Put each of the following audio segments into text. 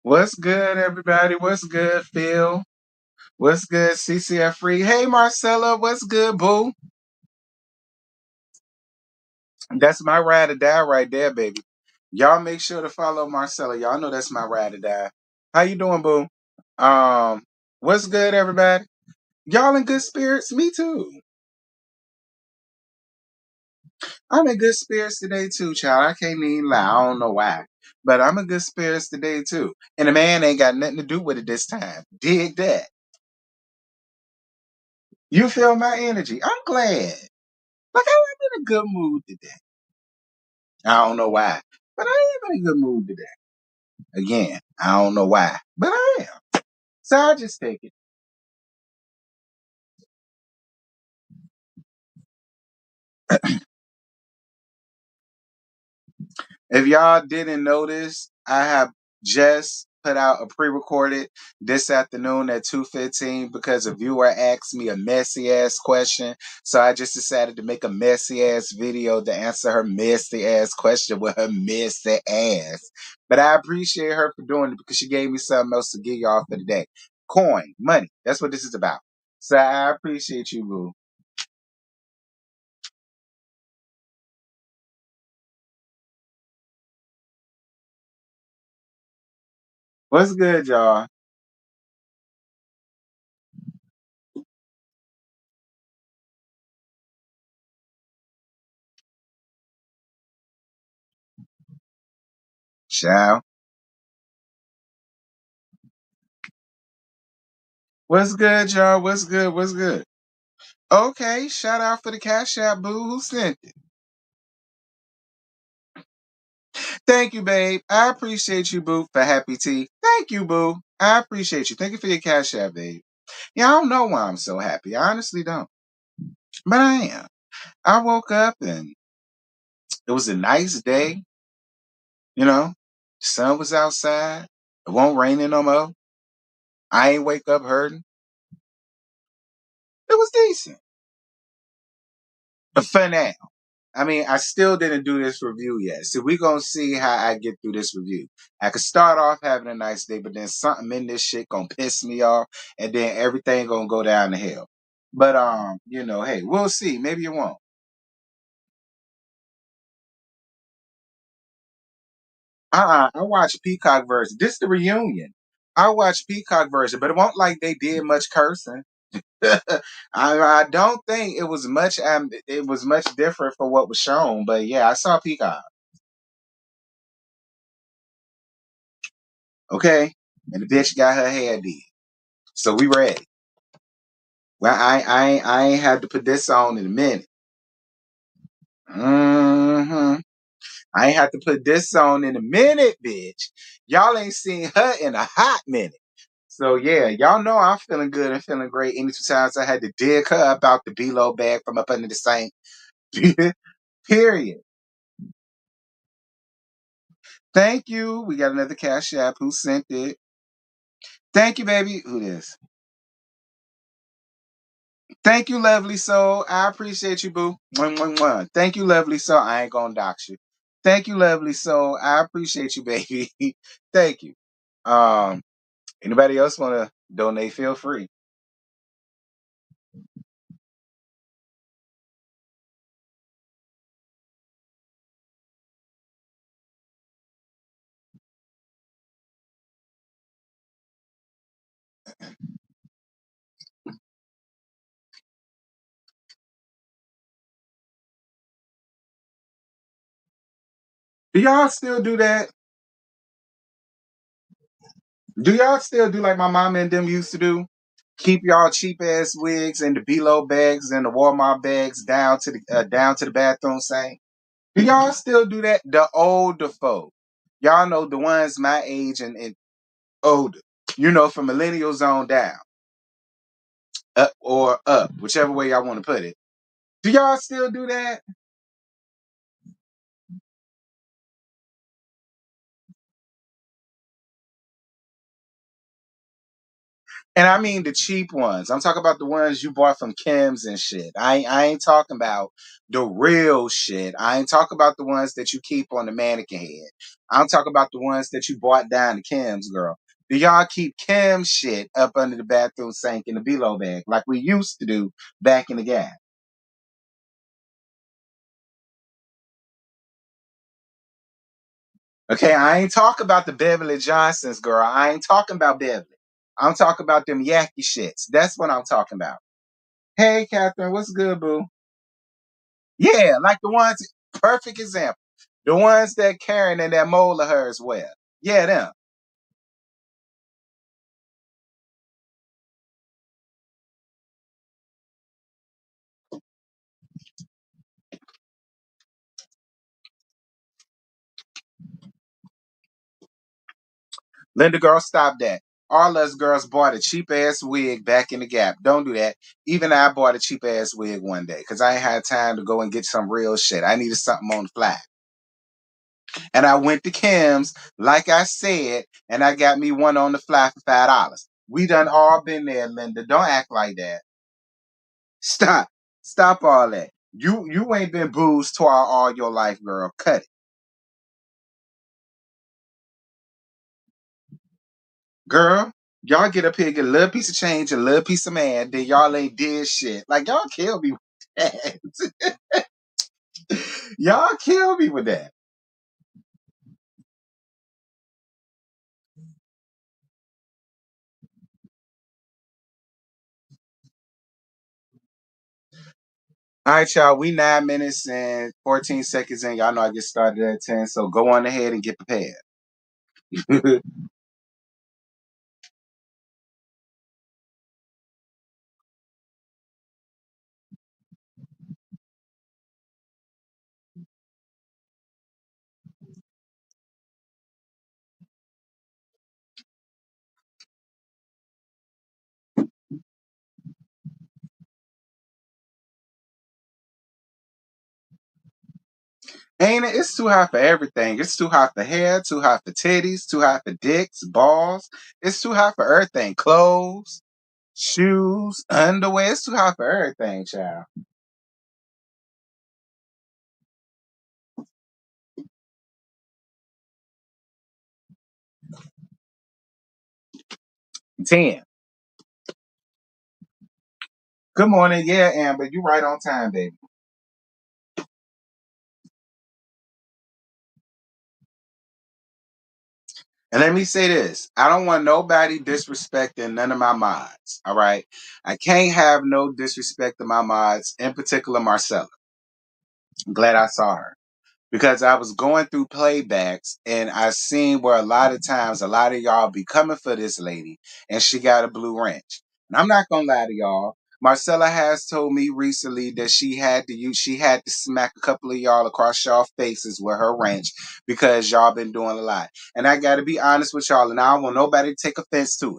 What's good, everybody? What's good, Phil? What's good, CCF Free? Hey, Marcella, what's good, boo? That's my ride or die right there, baby. Y'all make sure to follow Marcella. Y'all know that's my ride or die. How you doing, boo? What's good, everybody? Y'all in good spirits? Me too. I'm in good spirits today too, child. I can't even lie. I don't know why. But I'm in good spirits today too. And the man ain't got nothing to do with it this time. Dig that. You feel my energy. I'm glad. Like I'm in a good mood today. I don't know why, but I am in a good mood today. Again, I don't know why, but I am. So I'll just take it. If y'all didn't notice, I have just put out a pre-recorded this afternoon at 2:15 because a viewer asked me a messy ass question. So I just decided to make a messy ass video to answer her messy ass question with her messy ass. But I appreciate her for doing it because she gave me something else to give y'all for the day. Coin, money. That's what this is about. So I appreciate you, boo. What's good, y'all? Ciao. What's good, y'all? What's good? What's good? Okay, shout out for the Cash App, boo. Who sent it? Thank you, babe. I appreciate you, boo, for Happy Tea. Thank you, boo. I appreciate you. Thank you for your Cash App, babe. Yeah, I don't know why I'm so happy. I honestly don't. But I am. I woke up and it was a nice day. You know, the sun was outside. It won't rain no more. I ain't wake up hurting. It was decent. For now. I mean, I still didn't do this review yet. So we're gonna see how I get through this review. I could start off having a nice day, but then something in this shit gonna piss me off, and then everything gonna go down the hill. But hey, we'll see. Maybe it won't. I watched Peacock version. This the reunion. I watched Peacock version, but it won't like they did much cursing. I don't think it was much. It was much different for what was shown. But yeah, I saw Peacock. Okay, and the bitch got her hair did. So we ready. Well, I ain't had to put this on in a minute. I ain't had to put this on in a minute, bitch. Y'all ain't seen her in a hot minute. So yeah, y'all know I'm feeling good and feeling great. Any two times I had to dig her up out the below bag from up under the sink. Period. Thank you. We got another Cash App. Who sent it? Thank you, baby. Who this? Thank you, lovely soul. I appreciate you, boo. Mwah, mwah, mwah. Thank you, lovely soul. I ain't gonna dox you. Thank you, lovely soul. I appreciate you, baby. Thank you. Um, Anybody else want to donate? Feel free. Do y'all still do that? Do y'all still do like my mama and them used to do? Keep y'all cheap ass wigs and the below bags and the Walmart bags down to the bathroom sink. Do y'all still do that? The older folk. Y'all know the ones my age and older. You know, from millennials on down. Up or up, whichever way y'all want to put it. Do y'all still do that? And I mean the cheap ones. I'm talking about the ones you bought from Kim's and shit. I ain't talking about the real shit. I ain't talking about the ones that you keep on the mannequin head. I'm talking about the ones that you bought down to Kim's, girl. Do y'all keep Kim's shit up under the bathroom sink in the below bag like we used to do back in the gap? Okay, I ain't talking about the Beverly Johnsons, girl. I ain't talking about Beverly. I'm talking about them Yaki shits. That's what I'm talking about. Hey, Catherine, what's good, boo? Yeah, like the ones, perfect example. The ones that Karen and that mole of hers wear. Yeah, them. Linda girl, stop that. All us girls bought a cheap ass wig back in the gap. Don't do that. Even I bought a cheap ass wig one day because I ain't had time to go and get some real shit. I needed something on the fly. And I went to Kim's, like I said, and I got me one on the fly for $5. We done all been there, Linda. Don't act like that. Stop. Stop all that. You ain't been boozed twice all your life, girl. Cut it. Girl, y'all get up here, get a little piece of change, a little piece of man, then y'all ain't did shit. Like y'all kill me with that. Y'all kill me with that. All right, y'all. We 9 minutes and 14 seconds in. Y'all know I get started at 10. So go on ahead and get prepared. Ain't it? It's too hot for everything. It's too hot for hair, too hot for titties, too hot for dicks, balls. It's too hot for everything. Clothes, shoes, underwear. It's too hot for everything, child. 10. Good morning. Yeah, Amber. You right on time, baby. And let me say this. I don't want nobody disrespecting none of my mods. All right. I can't have no disrespect to my mods, in particular Marcella. I'm glad I saw her. Because I was going through playbacks and I seen where a lot of times a lot of y'all be coming for this lady and she got a blue wrench. And I'm not gonna lie to y'all. Marcella has told me recently that she had to smack a couple of y'all across y'all faces with her wrench because y'all been doing a lot. And I gotta be honest with y'all, and I don't want nobody to take offense to it.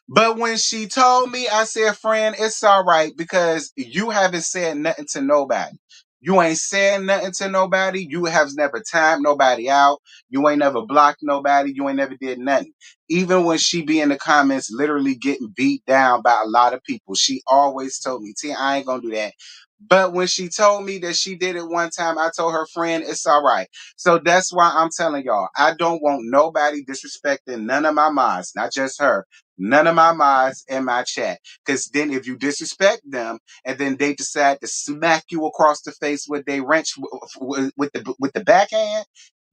But when she told me, I said, friend, it's all right because you haven't said nothing to nobody. You ain't said nothing to nobody. You have never timed nobody out. You ain't never blocked nobody. You ain't never did nothing. Even when she be in the comments literally getting beat down by a lot of people, she always told me, T, I ain't gonna do that. But when she told me that she did it one time, I told her, friend, it's all right. So that's why I'm telling y'all, I don't want nobody disrespecting none of my mods, not just her. None of my mods in my chat. Because then if you disrespect them and then they decide to smack you across the face with their wrench with the backhand,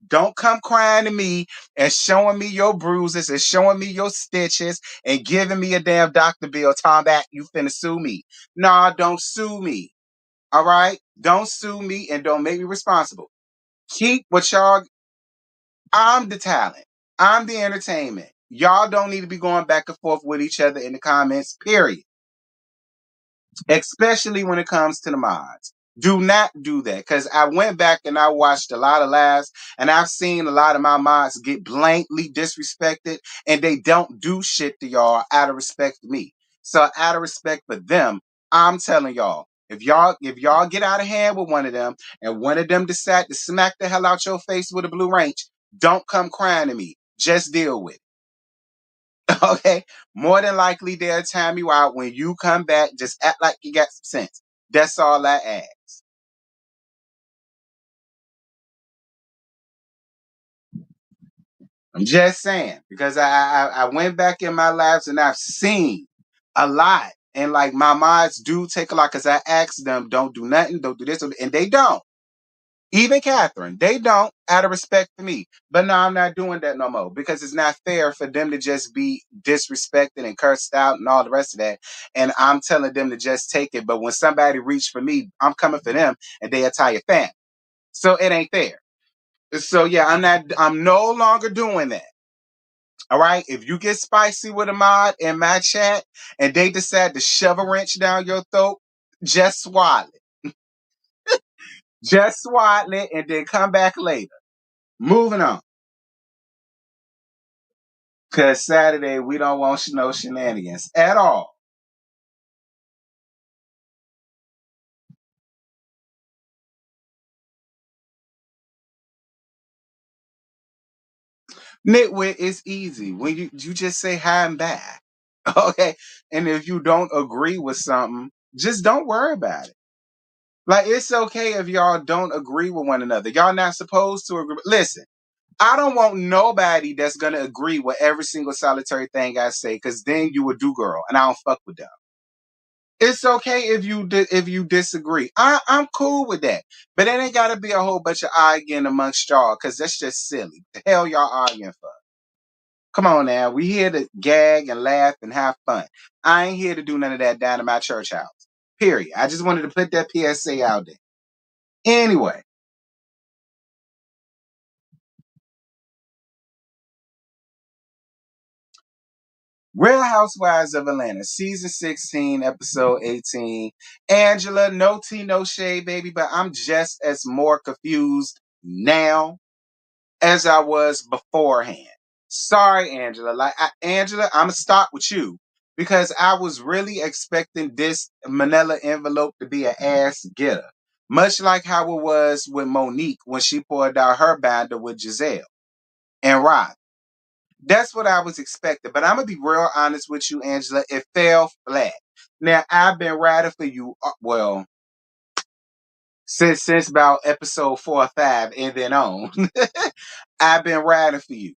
don't come crying to me and showing me your bruises and showing me your stitches and giving me a damn doctor bill talking back you finna sue me. Nah, don't sue me. All right? Don't sue me and don't make me responsible. Keep what y'all I'm the talent. I'm the entertainment. Y'all don't need to be going back and forth with each other in the comments, period. Especially when it comes to the mods. Do not do that because I went back and I watched a lot of lives and I've seen a lot of my mods get blatantly disrespected and they don't do shit to y'all out of respect for me. So out of respect for them, I'm telling y'all, if y'all get out of hand with one of them and one of them decide to smack the hell out your face with a blue range, don't come crying to me. Just deal with it. Okay, more than likely they'll time you out. When you come back, just act like you got some sense. That's all I ask. I'm just saying because I went back in my labs and I've seen a lot, and like my mods do take a lot because I asked them, don't do nothing, don't do this, and they don't. Even Catherine, they don't, out of respect for me. But no, I'm not doing that no more because it's not fair for them to just be disrespected and cursed out and all the rest of that. And I'm telling them to just take it. But when somebody reach for me, I'm coming for them and they entire family. So it ain't fair. So yeah, I'm no longer doing that. All right. If you get spicy with a mod in my chat and they decide to shove a wrench down your throat, just swallow it. Just swallow it and then come back later. Moving on. Cause Saturday we don't want no shenanigans at all. Nitwit is easy. When you just say hi and bye. Okay. And if you don't agree with something, just don't worry about it. Like it's okay if y'all don't agree with one another. Y'all not supposed to agree. Listen, I don't want nobody that's gonna agree with every single solitary thing I say, because then you a do girl, and I don't fuck with them. It's okay if if you disagree. I'm cool with that, but it ain't got to be a whole bunch of arguing amongst y'all, because that's just silly. The hell y'all arguing for? Come on now, we here to gag and laugh and have fun. I ain't here to do none of that down in my church house. Period. I just wanted to put that PSA out there. Anyway, Real Housewives of Atlanta, season 16, episode 18. Angela, no tea, no shade, baby, but I'm just as more confused now as I was beforehand. Sorry, Angela. Angela, I'm gonna start with you because I was really expecting this manila envelope to be an ass getter, much like how it was with Monique when she poured out her binder with Giselle and Rob. That's what I was expecting. But I'm gonna be real honest with you, Angela. It fell flat. Now I've been riding for you. Well, since about episode 4 or 5 and then on, I've been riding for you.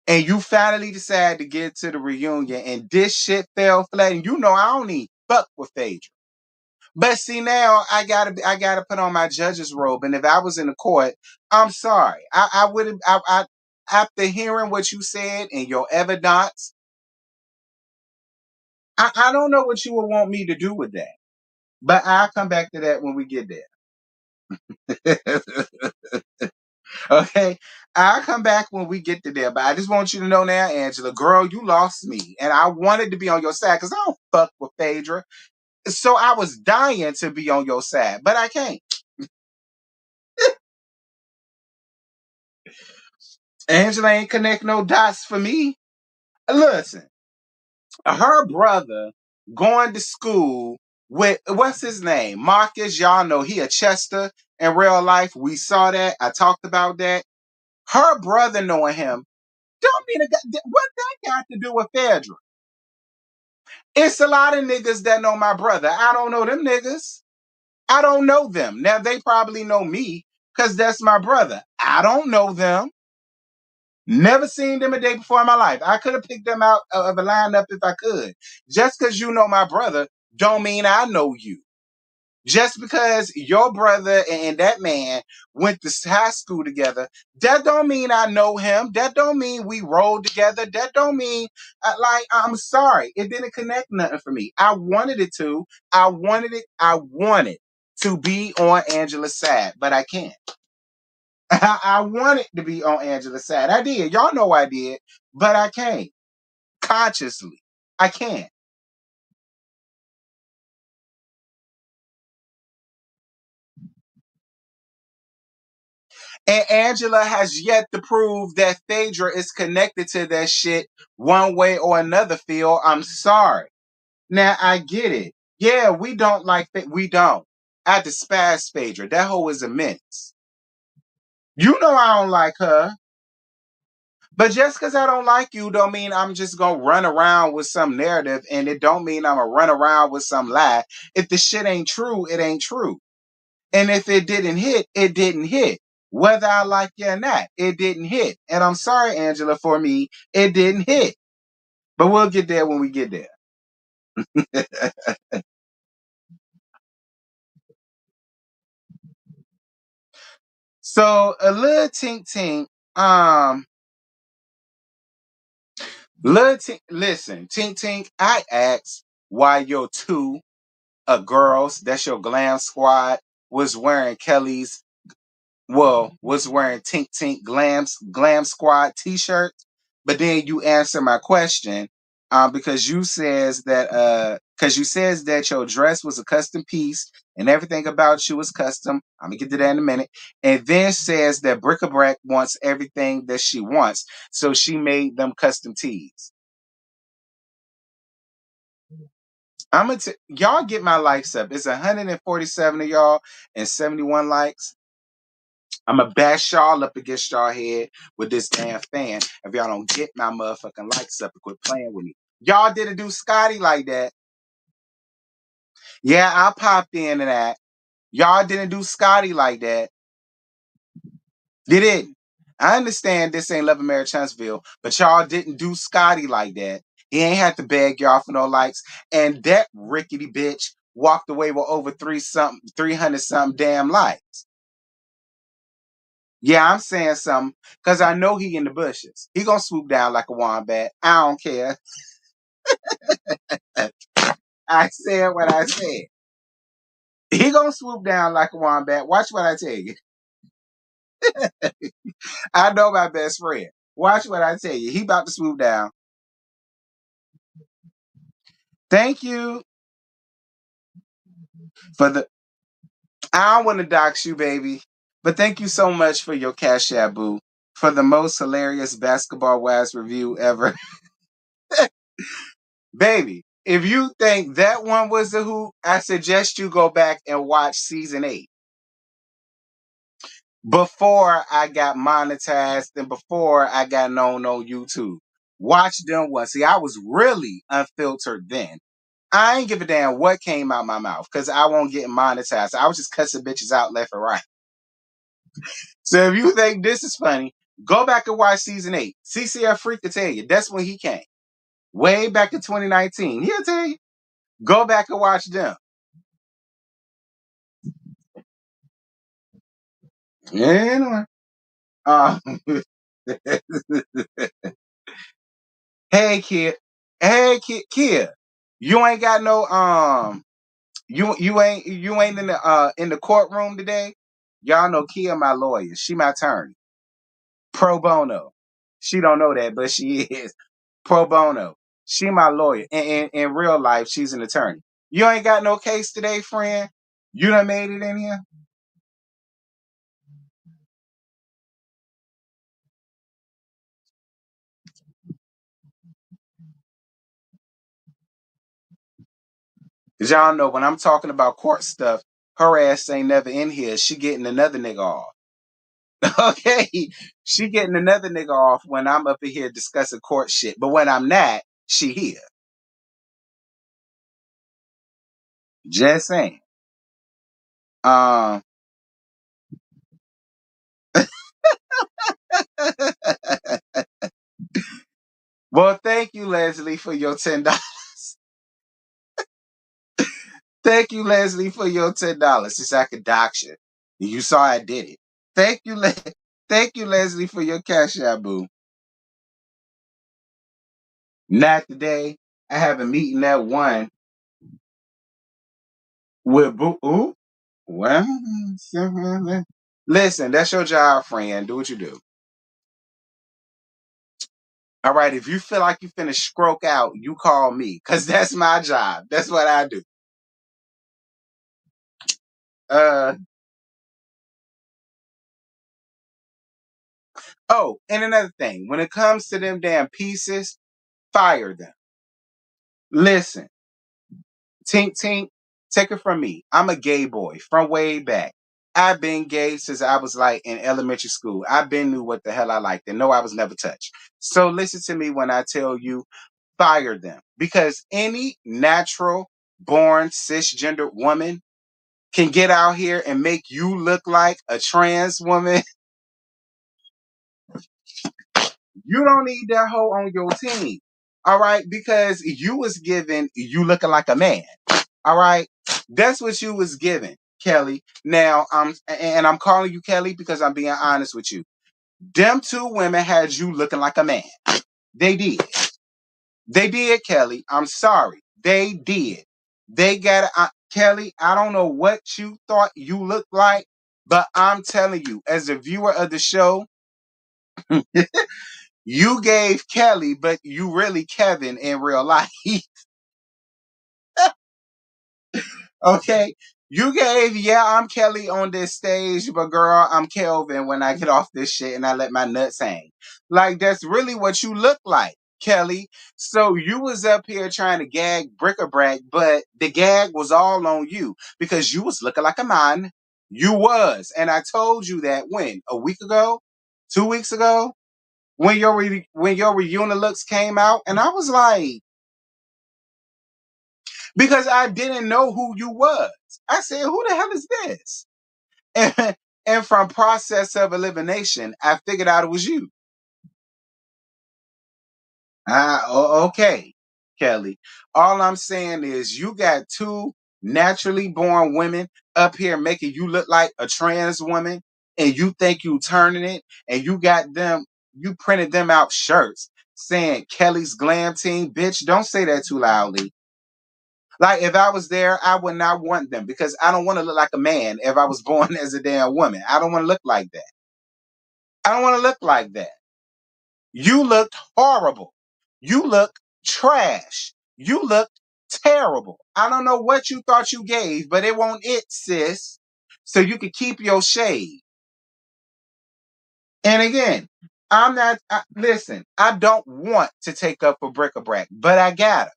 And you finally decided to get to the reunion, and this shit fell flat. And you know I don't even fuck with Phaedra. But see now I gotta put on my judge's robe. And if I was in the court, I'm sorry. I would have I after hearing what you said and your evidence, I don't know what you would want me to do with that. But I'll come back to that when we get there. Okay. I'll come back when we get to there. But I just want you to know now, Angela, girl, you lost me. And I wanted to be on your side because I don't fuck with Phaedra. So I was dying to be on your side, but I can't. Angela ain't connect no dots for me. Listen, her brother going to school with what's his name? Marcus. Y'all know he a Chester in real life. We saw that. I talked about that. Her brother knowing him don't mean what that got to do with Phaedra. It's a lot of niggas that know my brother. I don't know them niggas. I don't know them. Now they probably know me because that's my brother. I don't know them. Never seen them a day before in my life. I could have picked them out of a lineup if I could. Just because you know my brother, don't mean I know you. Just because your brother and that man went to high school together, that don't mean I know him. That don't mean we rolled together. That don't mean I'm sorry. It didn't connect nothing for me. I wanted it to. I wanted it. I wanted to be on Angela's side, but I can't. I wanted to be on Angela's side. I did. Y'all know I did, but I can't. Consciously. I can't. And Angela has yet to prove that Phaedra is connected to that shit one way or another, Phil. I'm sorry. Now, I get it. Yeah, we don't like that. We don't. I despise Phaedra. That hoe is immense. You know I don't like her. But just because I don't like you don't mean I'm just gonna run around with some narrative, and it don't mean I'm gonna run around with some lie. If the shit ain't true, it ain't true. And if it didn't hit, it didn't hit. Whether I like you or not, it didn't hit. And I'm sorry, Angela, for me, it didn't hit. But we'll get there when we get there. So a little tink tink, um, listen, tink tink, I asked why your two girls, that's your glam squad, was wearing was wearing Tink Tink Glam Squad t-shirts. But then you answer my question, because you says that your dress was a custom piece and everything about you was custom. I'm gonna get to that in a minute. And then says that Bric-a-Brac wants everything that she wants, so she made them custom tees. Y'all get my likes up. It's 147 of y'all and 71 likes. I'm going to bash y'all up against y'all head with this damn fan if y'all don't get my motherfucking likes up and quit playing with me. Y'all didn't do Scotty like that. Yeah, I popped in and that. Y'all didn't do Scotty like that. You didn't. I understand this ain't Love Mary Huntsville, but y'all didn't do Scotty like that. He ain't had to beg y'all for no likes. And that rickety bitch walked away with over 300 something damn likes. Yeah, I'm saying something because I know he in the bushes. He gonna swoop down like a wombat. I don't care. I said what I said. He gonna swoop down like a wombat. Watch what I tell you. I know my best friend. Watch what I tell you. He about to swoop down. Thank you for the. I don't want to dox you, baby, but thank you so much for your cash app, boo, for the most hilarious basketball wise review ever. Baby, if you think that one was the hoop, I suggest you go back and watch season 8 before I got monetized and before I got known on YouTube. Watch them once. See, I was really unfiltered then. I ain't give a damn what came out my mouth because I won't get monetized. I was just cussing bitches out left and right. So if you think this is funny, go back and watch season 8. CCF Freak will tell you that's when he came. Way back in 2019. He'll tell you. Go back and watch them. Anyway. Uh, hey kid. Hey kid. You ain't got no you ain't in the courtroom today. Y'all know Kia my lawyer. She my attorney. Pro bono. She don't know that, but she is. Pro bono. She my lawyer. In real life, she's an attorney. You ain't got no case today, friend. You done made it in here. Cause y'all know when I'm talking about court stuff, her ass ain't never in here. She getting another nigga off. Okay? She getting another nigga off when I'm up in here discussing court shit. But when I'm not, she here. Just saying. Um Well, thank you, Leslie, for your $10. Thank you, Leslie, for your $10. Since I could dox you. You saw I did it. Thank you, thank you, Leslie, for your cash out, boo. Not today. I have a meeting at 1 with boo. Ooh. Well, listen, that's your job, friend. Do what you do. All right. If you feel like you finna stroke out, you call me. Cause that's my job. That's what I do. Uh oh, and another thing, when it comes to them damn pieces, fire them. Listen. Tink Tink, take it from me. I'm a gay boy from way back. I've been gay since I was like in elementary school. I've been knew what the hell I liked and no, I was never touched. So listen to me when I tell you, fire them. Because any natural born cisgender woman can get out here and make you look like a trans woman. You don't need that hoe on your team. All right. Because you was given you looking like a man. All right. That's what you was given, Kelly. Now, I'm calling you Kelly because I'm being honest with you. Them two women had you looking like a man. They did. They did, Kelly. I'm sorry. They did. They got Kelly, I don't know what you thought you looked like, but I'm telling you, as a viewer of the show, you gave Kelly, but you really Kevin in real life. Okay. You gave, yeah, I'm Kelly on this stage, but girl, I'm Kelvin when I get off this shit and I let my nuts hang. Like, that's really what you look like, Kelly. So you was up here trying to gag bric-a-brac, but the gag was all on you because you was looking like a man. You was. And I told you that when? A week ago? 2 weeks ago? When when your reunion looks came out, and I was like, because I didn't know who you was. I said, who the hell is this? And, and from process of elimination, I figured out it was you. Okay, Kelly. All I'm saying is you got two naturally born women up here making you look like a trans woman, and you think you turning it, and you got them, you printed them out shirts saying Kelly's Glam Team. Bitch, don't say that too loudly. Like, if I was there, I would not want them because I don't want to look like a man if I was born as a damn woman. I don't want to look like that. I don't want to look like that. You looked horrible. You look trash. You looked terrible. I don't know what you thought you gave, but it won't it, sis. So you can keep your shade. And again, I'm not, listen, I don't want to take up for bric-a-brac, but I gotta.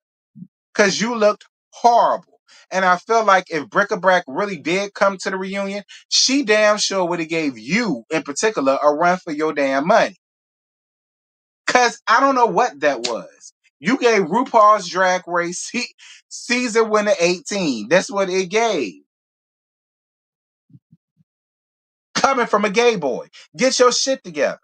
Because you looked horrible. And I feel like if Bric-a-Brac really did come to the reunion, she damn sure would have gave you, in particular, a run for your damn money. Because I don't know what that was. You gave RuPaul's Drag Race season winner 18. That's what it gave. Coming from a gay boy. Get your shit together.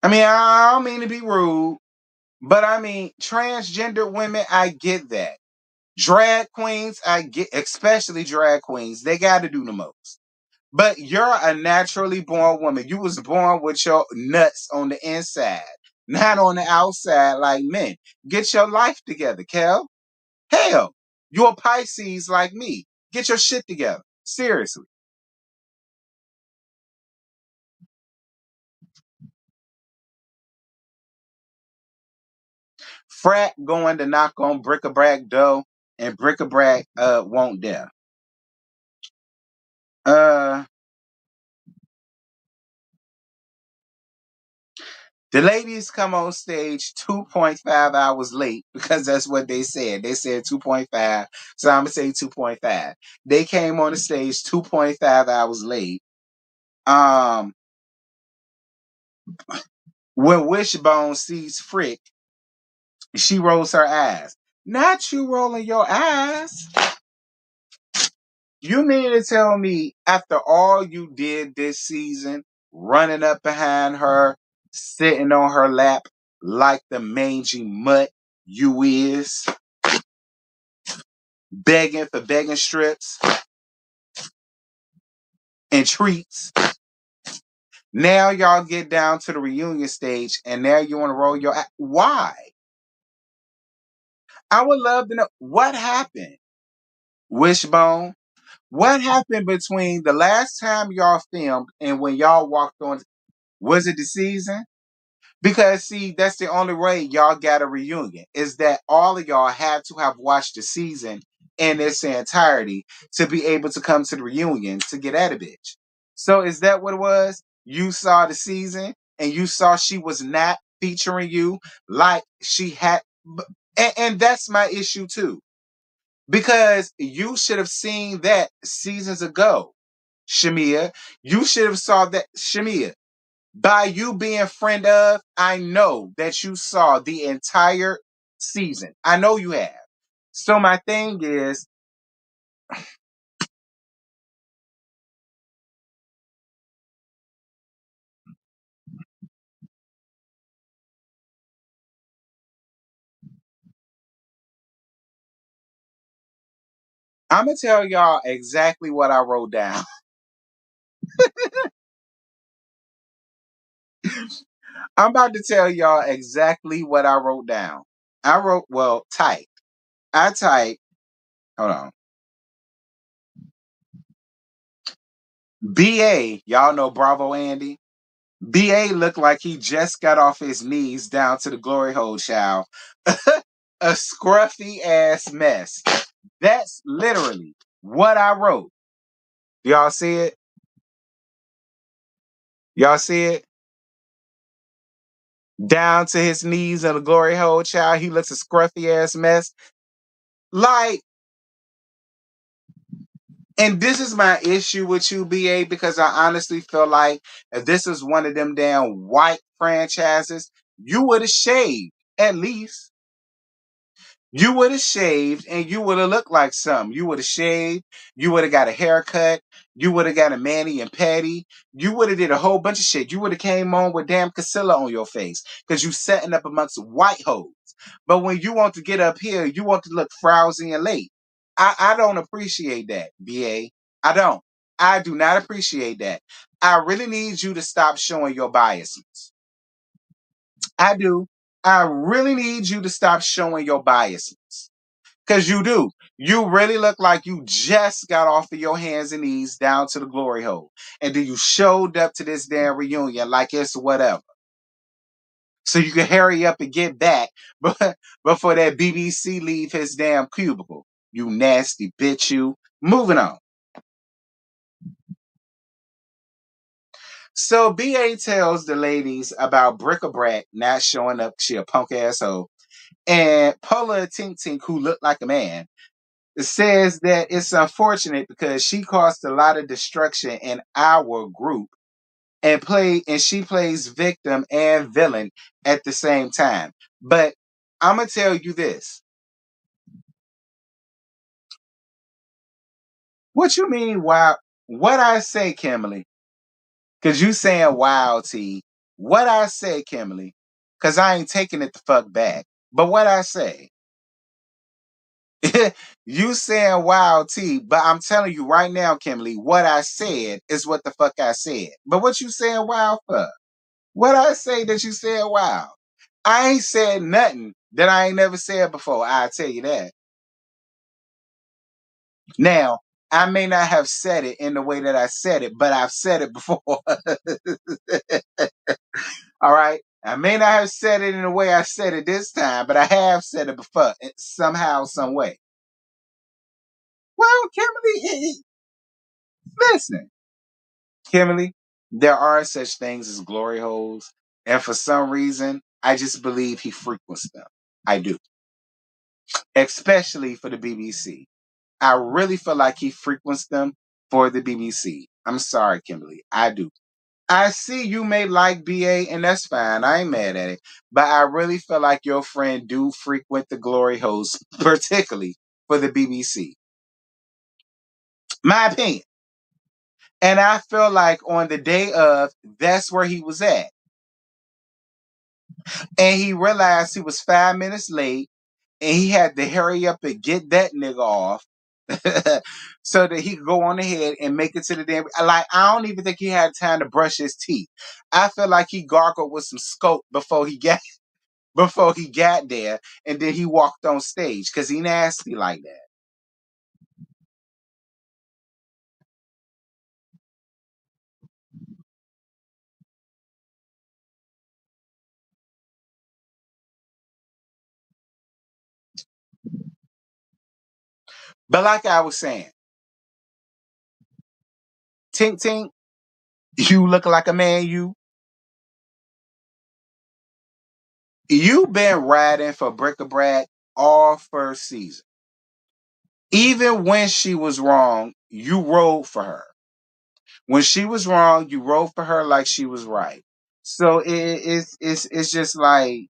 I mean, I don't mean to be rude, but I mean, transgender women, I get that. Drag queens, I get, especially drag queens, they got to do the most. But you're a naturally born woman. You was born with your nuts on the inside, not on the outside like men. Get your life together, Kel. Hell, you're a Pisces like me. Get your shit together. Seriously. Frat going to knock on bric-a-brac dough, and bric-a-brac won't dare. Uh The ladies come on stage 2.5 hours late because that's what they said. They said 2.5, so I'm gonna say 2.5. They came on the stage 2.5 hours late. Um, when Wishbone sees Frick, she rolls her eyes. Not you rolling your eyes. You mean to tell me after all you did this season, running up behind her, sitting on her lap like the mangy mutt you is, begging for begging strips and treats. Now y'all get down to the reunion stage and now you want to roll your why? I would love to know what happened. Wishbone, what happened between the last time y'all filmed and when y'all walked on? Was it the season? Because see, that's the only way y'all got a reunion is that all of y'all have to have watched the season in its entirety to be able to come to the reunion to get at a bitch. So is that what it was? You saw the season and you saw she was not featuring you like she had. And that's my issue too. Because you should have seen that seasons ago, Shamia. You should have saw that, Shamia. By you being friend of, I know that you saw the entire season. I know you have. So my thing is, I'm gonna tell y'all exactly what I wrote down. I'm about to tell y'all exactly what I wrote down. I wrote, well, type. I typed, hold on. BA, y'all know Bravo Andy. BA looked like he just got off his knees down to the glory hole, child. A scruffy ass mess. That's literally what I wrote. Y'all see it? Y'all see it? Down to his knees in the glory hole, child. He looks a scruffy ass mess. Like, and this is my issue with you, BA, because I honestly feel like if this is one of them damn white franchises, you would have shaved at least. You would have shaved and you would have looked like something. You would have shaved. You would have got a haircut. You would have got a mani and patty. You would have did a whole bunch of shit. You would have came on with damn Casilla on your face because you setting up amongst white hoes. But when you want to get up here, you want to look frowsy and late. I don't appreciate that, BA. I don't. I do not appreciate that. I really need you to stop showing your biases. I do. I really need you to stop showing your biases. Because you do. You really look like you just got off of your hands and knees down to the glory hole. And then you showed up to this damn reunion like it's whatever. So you can hurry up and get back before that BBC leave his damn cubicle. You nasty bitch, you. Moving on. So BA tells the ladies about Brick-a-Brack not showing up. She a punk asshole. And Paula Tink Tink, who looked like a man, says that it's unfortunate because she caused a lot of destruction in our group and she plays victim and villain at the same time. But I'm gonna tell you this. What you mean wow? What I say, Kimberly? Cause you saying wow, T. What I say, Kimberly? Cause I ain't taking it the fuck back. But what I say? You saying wow, T, but I'm telling you right now, Kimberly, what I said is what the fuck I said. But what you saying wow for? What I say that you said wow? I ain't said nothing that I ain't never said before. I tell you that. Now, I may not have said it in the way that I said it, but I've said it before. All right. I may not have said it in the way I said it this time, but I have said it before, somehow, some way. Well, Kimberly, listen. Kimberly, there are such things as glory holes, and for some reason, I just believe he frequents them. I do, especially for the BBC. I really feel like he frequents them for the BBC. I'm sorry, Kimberly, I do. I see you may like BA, and that's fine. I ain't mad at it, but I really feel like your friend do frequent the glory holes, particularly for the BBC. My opinion, and I feel like on the day of, that's where he was at. And he realized he was 5 minutes late and he had to hurry up and get that nigga off so that he could go on ahead and make it to the damn. Like, I don't even think he had time to brush his teeth. I feel like he gargled with some scope before he got there, and then he walked on stage because he nasty like that. But like I was saying, Tink Tink, you look like a man, you. You've been riding for Brick-a-Brack all first season. Even when she was wrong, you rode for her. When she was wrong, you rode for her like she was right. So it's just like,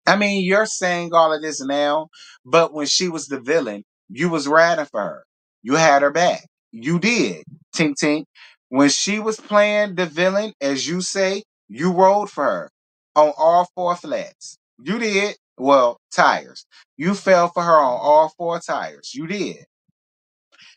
I mean, you're saying all of this now, but when she was the villain, you was riding for her. You had her back. You did. Tink tink. When she was playing the villain, as you say, you rode for her on all four flats. You did. Well, tires. You fell for her on all four tires. You did.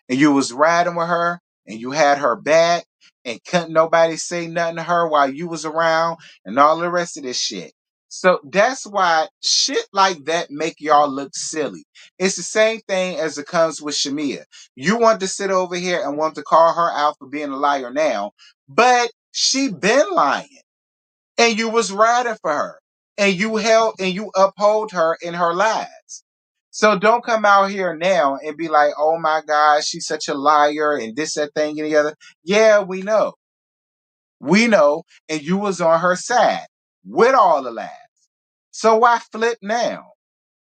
And you was riding with her and you had her back and couldn't nobody say nothing to her while you was around and all the rest of this shit. So that's why shit like that make y'all look silly. It's the same thing as it comes with Shamia. You want to sit over here and want to call her out for being a liar now, but she been lying and you was riding for her and you held and you uphold her in her lies. So don't come out here now and be like, oh my God, she's such a liar and this, that thing, and the other. Yeah, we know. We know. And you was on her side with all the lies. So why flip now?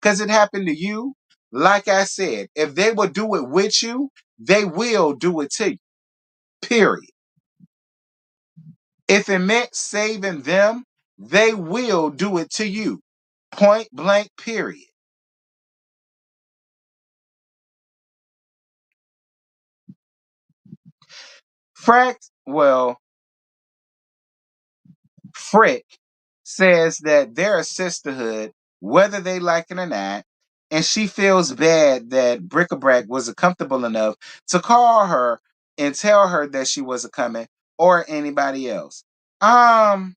Because it happened to you. Like I said, if they will do it with you, they will do it to you. Period. If it meant saving them, they will do it to you. Point blank, period. Well, Frick says that they're a sisterhood, whether they like it or not, and she feels bad that Brick-a-Brack wasn't comfortable enough to call her and tell her that she wasn't coming or anybody else. Um,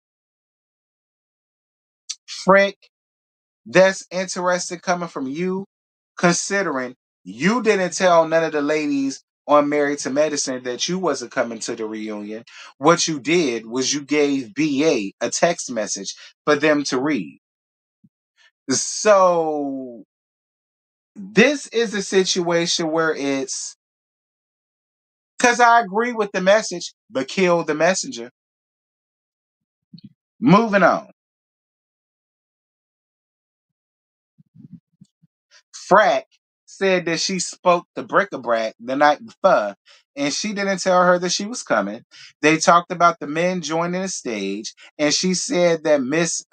Frick, that's interesting coming from you, considering you didn't tell none of the ladies on Married to Medicine that you wasn't coming to the reunion. What you did was you gave BA a text message for them to read. So this is a situation where it's because I agree with the message, but kill the messenger. Moving on. Frack said that she spoke to Brick-a-Brack the night before, and she didn't tell her that she was coming. They talked about the men joining the stage, and she said that Miss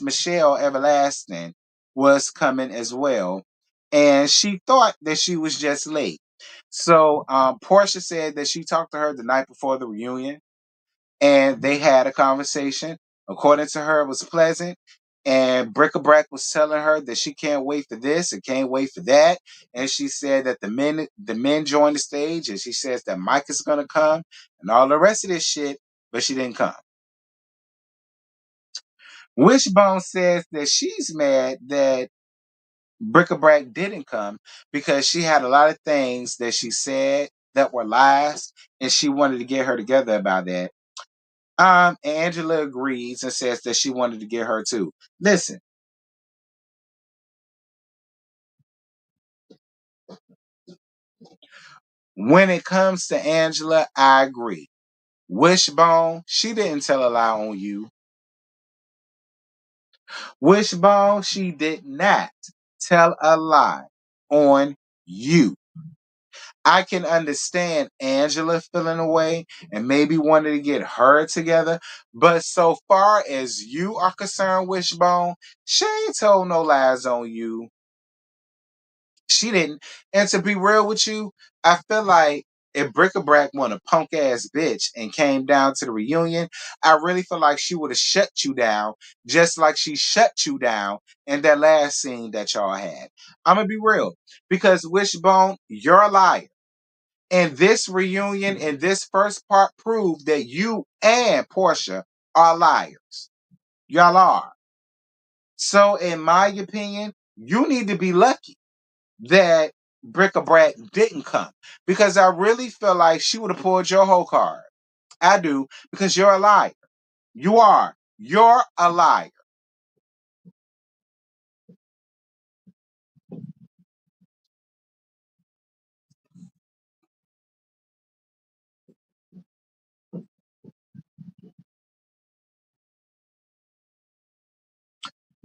Michelle Everlasting was coming as well, and she thought that she was just late. So Portia said that she talked to her the night before the reunion and they had a conversation. According to her, it was pleasant. And Brick-a-Brack was telling her that she can't wait for this and can't wait for that. And she said that the men joined the stage, and she says that Mike is gonna come and all the rest of this shit, but she didn't come. Wishbone says that she's mad that Brick-a-Brack didn't come because she had a lot of things that she said that were lies, and she wanted to get her together about that. Angela agrees and says that she wanted to get her too. Listen, when it comes to Angela, I agree. Wishbone, she didn't tell a lie on you. Wishbone, she did not tell a lie on you. I can understand Angela feeling away and maybe wanting to get her together, but so far as you are concerned, Wishbone, she ain't told no lies on you. She didn't. And to be real with you, I feel like if Brick-a-Brack won a punk ass bitch and came down to the reunion, I really feel like she would have shut you down, just like she shut you down in that last scene that y'all had. I'm gonna be real because Wishbone, you're a liar. And this reunion and this first part proved that you and Portia are liars. Y'all are. So, in my opinion, you need to be lucky that Brick-a-Brack didn't come because I really feel like she would have pulled your whole card. I do because you're a liar. You are. You're a liar.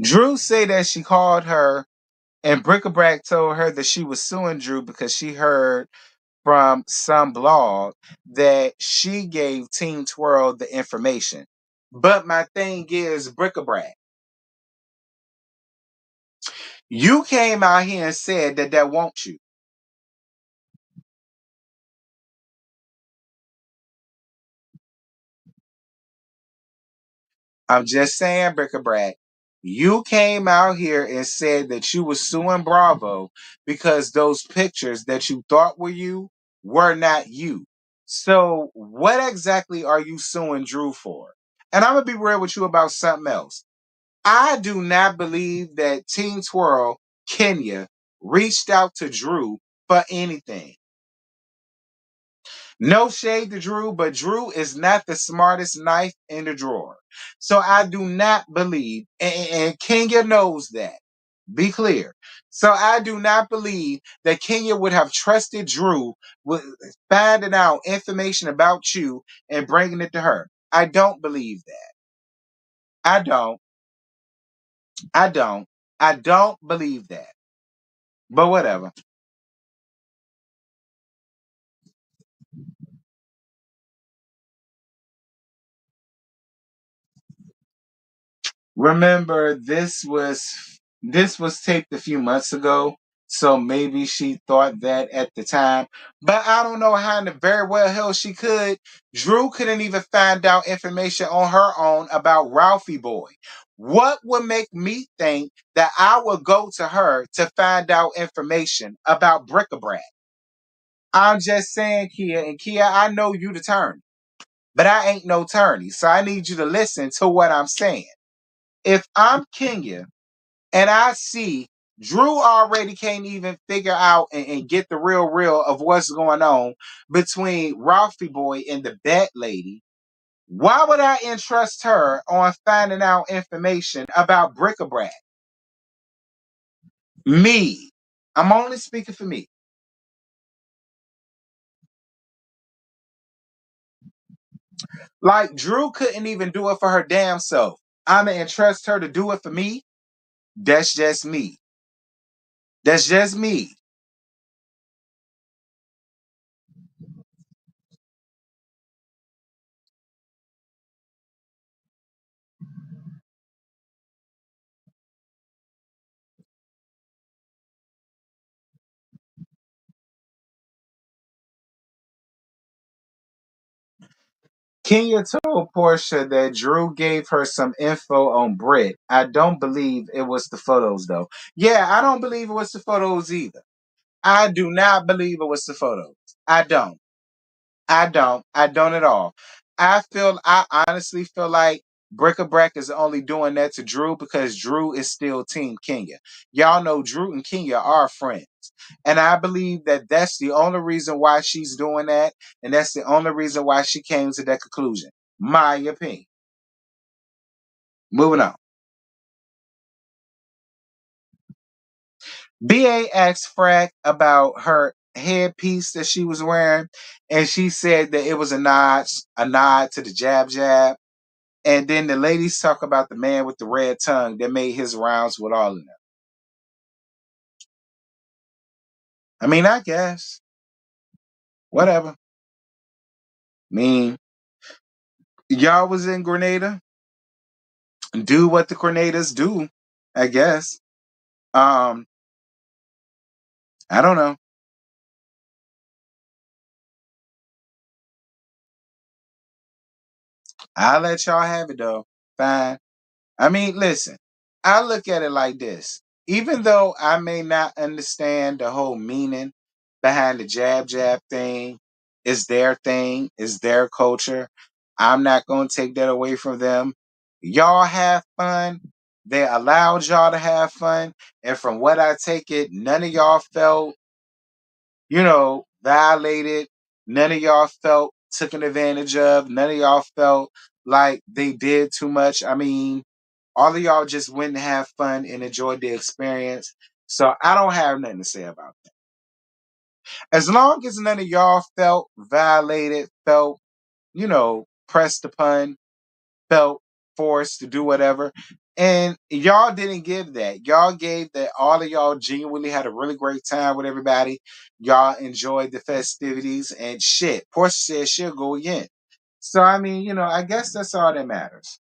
Drew said that she called her, and Brick-a-Brack told her that she was suing Drew because she heard from some blog that she gave Team Twirl the information. But my thing is, Brick-a-Brack, you came out here and said that that won't you. I'm just saying, Brick-a-Brack, you came out here and said that you were suing Bravo because those pictures that you thought were you were not you. So what exactly are you suing Drew for? And I'm gonna be real with you about something else. I do not believe that Team Twirl Kenya reached out to Drew for anything. No shade to Drew, but Drew is not the smartest knife in the drawer. So I do not believe, and Kenya knows that. Be clear. So I do not believe that Kenya would have trusted Drew with finding out information about you and bringing it to her. I don't believe that. I don't. I don't. I don't believe that. But whatever. Remember, this was taped a few months ago, so maybe she thought that at the time. But I don't know how in the very well hell she could. Drew couldn't even find out information on her own about Ralphie Boy. What would make me think that I would go to her to find out information about Bric-a-Brac? I'm just saying, Kia, and Kia, I know you the attorney, but I ain't no attorney, so I need you to listen to what I'm saying. If I'm Kenya and I see Drew already can't even figure out and get the real of what's going on between Ralphie Boy and the Bat Lady, why would I entrust her on finding out information about Bric-a-Brac? Me. I'm only speaking for me. Like Drew couldn't even do it for her damn self. I'ma entrust her to do it for me. That's just me. That's just me. Kenya told Portia that Drew gave her some info on Britt. I don't believe it was the photos, though. Yeah, I don't believe it was the photos either. I do not believe it was the photos. I don't. I don't. I don't at all. I honestly feel like Brick-a-Brack is only doing that to Drew because Drew is still Team Kenya. Y'all know Drew and Kenya are friends. And I believe that that's the only reason why she's doing that. And that's the only reason why she came to that conclusion. My opinion. Moving on. BA asked Frack about her headpiece that she was wearing, and she said that it was a nod to the jab jab. And then the ladies talk about the man with the red tongue that made his rounds with all of them. I mean, I guess. Whatever. I mean, y'all was in Grenada. Do what the Grenadiers do, I guess. Um, I don't know. I'll let y'all have it though. Fine. I mean, listen, I look at it like this. Even though I may not understand the whole meaning behind the jab jab thing, it's their culture. I'm not going to take that away from them. Y'all have fun. They allowed y'all to have fun. And from what I take it, none of y'all felt, violated. None of y'all felt taken advantage of. None of y'all felt like they did too much. I mean, all of y'all just went and have fun and enjoyed the experience. So I don't have nothing to say about that. As long as none of y'all felt violated, felt, pressed upon, felt forced to do whatever, And y'all didn't give that. Y'all gave that all of y'all genuinely had a really great time with everybody. Y'all enjoyed the festivities and shit. Portia said she'll go again. So I mean, I guess that's all that matters.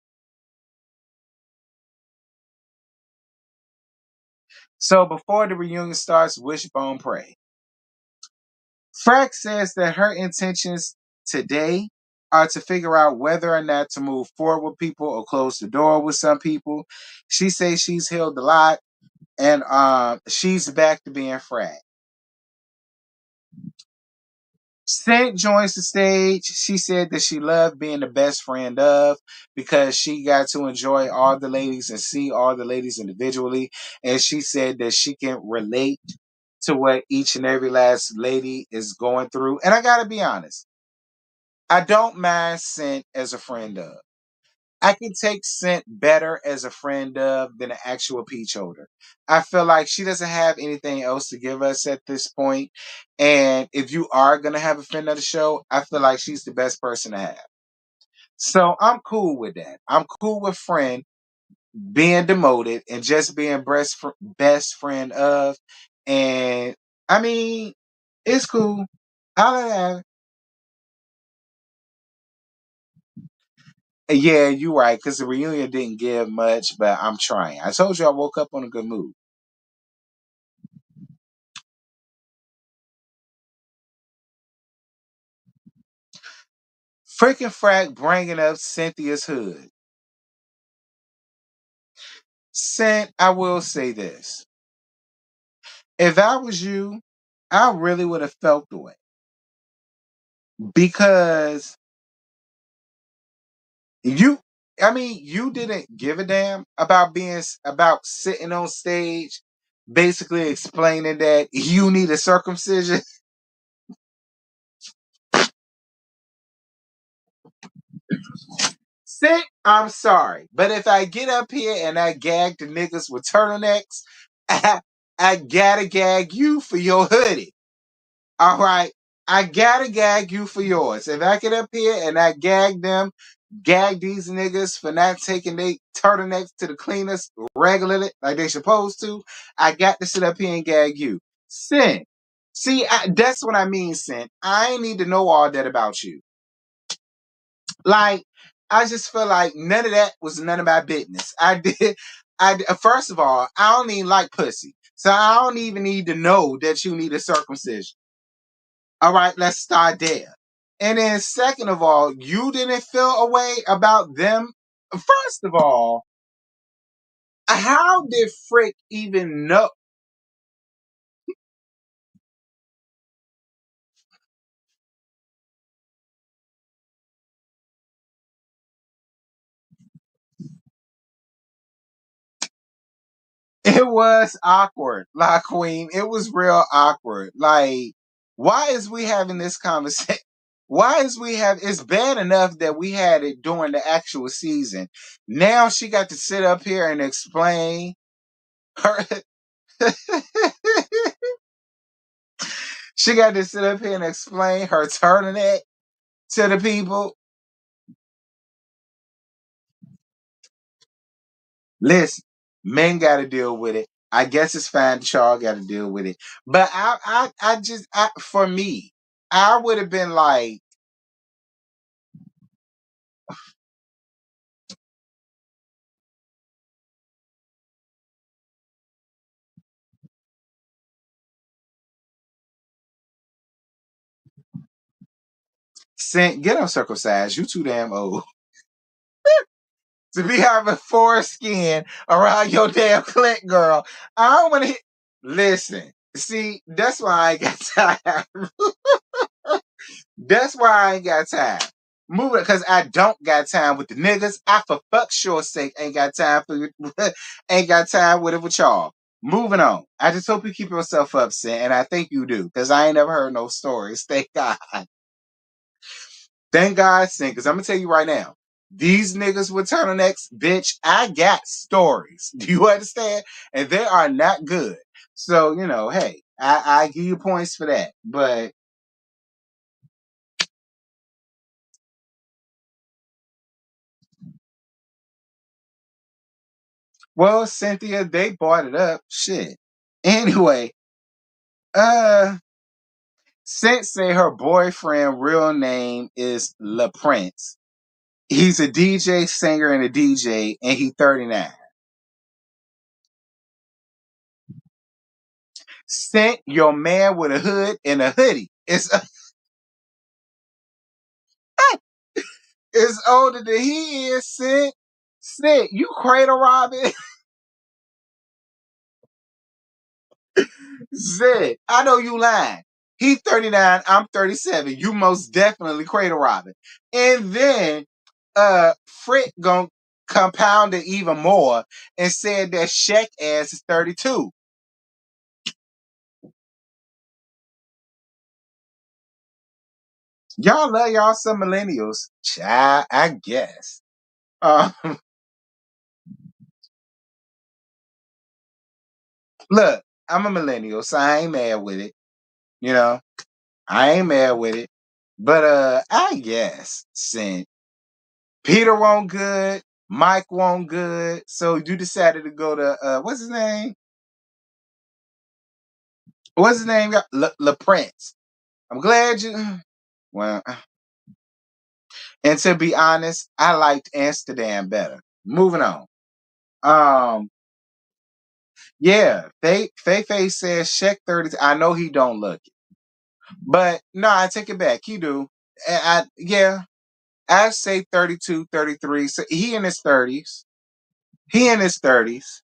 So before the reunion starts, wishbone pray. Frack says that her intentions today are to figure out whether or not to move forward with people or close the door with some people. She says she's healed a lot and she's back to being Frack. Scent joins the stage. She said that she loved being the best friend of because she got to enjoy all the ladies and see all the ladies individually. And she said that she can relate to what each and every last lady is going through. And I gotta be honest, I don't mind Scent as a friend of. I can take Scent better as a friend of than an actual peach holder. I feel like she doesn't have anything else to give us at this point. And if you are gonna have a friend of the show, I feel like she's the best person to have. So I'm cool with that. I'm cool with friend being demoted and just being best friend of. And I mean, it's cool. I'll have it. Yeah, you're right, because the reunion didn't give much, but I'm trying. I told you I woke up on a good mood. Freaking Frack bringing up Cynthia's hood. Cent, I will say this. If I was you, I really would have felt the way. Because you, I mean, you didn't give a damn about about sitting on stage, basically explaining that you need a circumcision. Sick, I'm sorry. But if I get up here and I gag the niggas with turtlenecks, I gotta gag you for your hoodie. All right. I gotta gag you for yours. If I get up here and I gag these niggas for not taking their turtlenecks to the cleaners regularly like they supposed to, I got to sit up here and gag you. Sin. See, that's what I mean, Sin. I ain't need to know all that about you. Like, I just feel like none of that was none of my business. First of all, I don't even like pussy. So I don't even need to know that you need a circumcision. All right, let's start there. And then second of all, you didn't feel a way about them. First of all, how did Frick even know? It was awkward, La Queen. It was real awkward. Like, why is we having this conversation? Why is we have it's bad enough that we had it during the actual season. Now she got to sit up here and explain her she got to sit up here and explain her turtleneck to the people. Listen, men got to deal with it. I guess it's fine that y'all got to deal with it. But for me, I would have been like, get uncircumcised. You too damn old to be having foreskin around your damn clit, girl. I don't want to. Listen, see, that's why I ain't got time. That's why I ain't got time. Moving because I don't got time with the niggas. I for fuck sure sake ain't got time for ain't got time with it with y'all. Moving on. I just hope you keep yourself upset, and I think you do, because I ain't never heard no stories. Thank God. Thank God, sin, because I'm gonna tell you right now, these niggas with turtlenecks, bitch, I got stories. Do you understand? And they are not good. So, hey, I give you points for that. But Well, Cynthia, they bought it up. Shit. Anyway, uh, Since say her boyfriend real name is La Prince. He's a DJ, singer, and a DJ, and he 39. Sent your man with a hood and a hoodie. It's older than he is, Sent. Sent, you cradle robbing. Zed, I know you lying. He's 39, I'm 37. You most definitely cradle robbing. And then Frick gonna compound it even more and said that Shaq ass is 32. Y'all love y'all some millennials. Child, I guess. Um, look, I'm a millennial, so I ain't mad with it. You know, I ain't mad with it. But I guess since Peter won't good, Mike won't good, so you decided to go to what's his name? What's his name? La Prince. I'm glad you. Well, and to be honest, I liked Amsterdam better. Moving on. Um, yeah, Faye says Shaq 30. I know he don't look it, but no, I take it back. He do. Yeah, I say 32, 33. So he in his 30s. He in his 30s.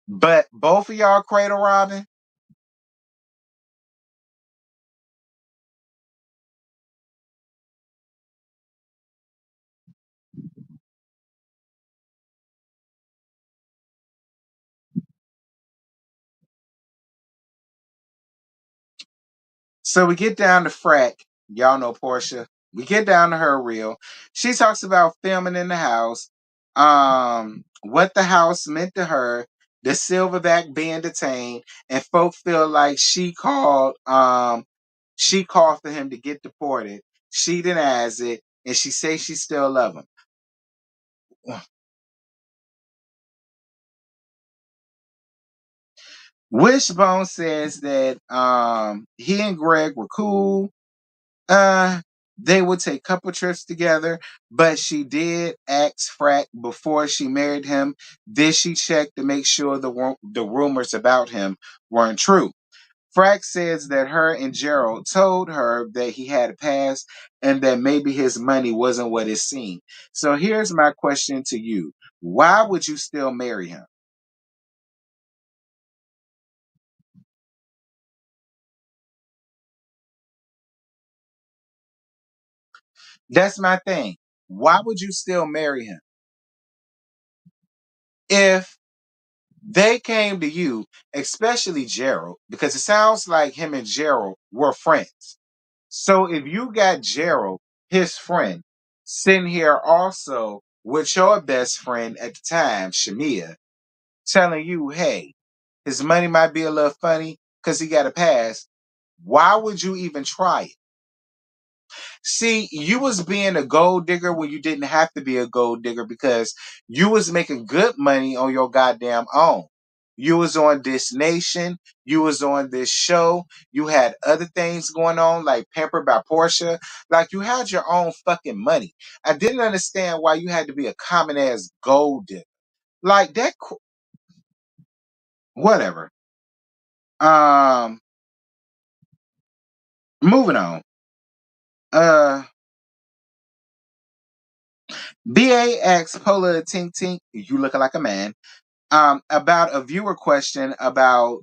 But both of y'all cradle robbing. So we get down to Frack. Y'all know Portia. We get down to her reel. She talks about filming in the house, what the house meant to her, the silverback being detained, and folk feel like she called for him to get deported. She denies it, and she says she still love him. Wishbone says that he and Greg were cool. Uh, they would take couple trips together, but she did ask Frack before she married him. Did she check to make sure the rumors about him weren't true? Frack says that her and Gerald told her that he had a past and that maybe his money wasn't what it seemed. So here's my question to you: why would you still marry him? That's my thing. Why would you still marry him if they came to you, especially Gerald, because it sounds like him and Gerald were friends. So if you got Gerald, his friend, sitting here also with your best friend at the time, Shamia, telling you, hey, his money might be a little funny because he got a pass, why would you even try it? See, you was being a gold digger when you didn't have to be a gold digger because you was making good money on your goddamn own. You was on this nation, you was on this show, you had other things going on like Pampered by Portia. Like you had your own fucking money. I didn't understand why you had to be a common ass gold digger. Like that whatever. Um moving on. Uh BA asks Pola Tink Tink, you looking like a man. About a viewer question about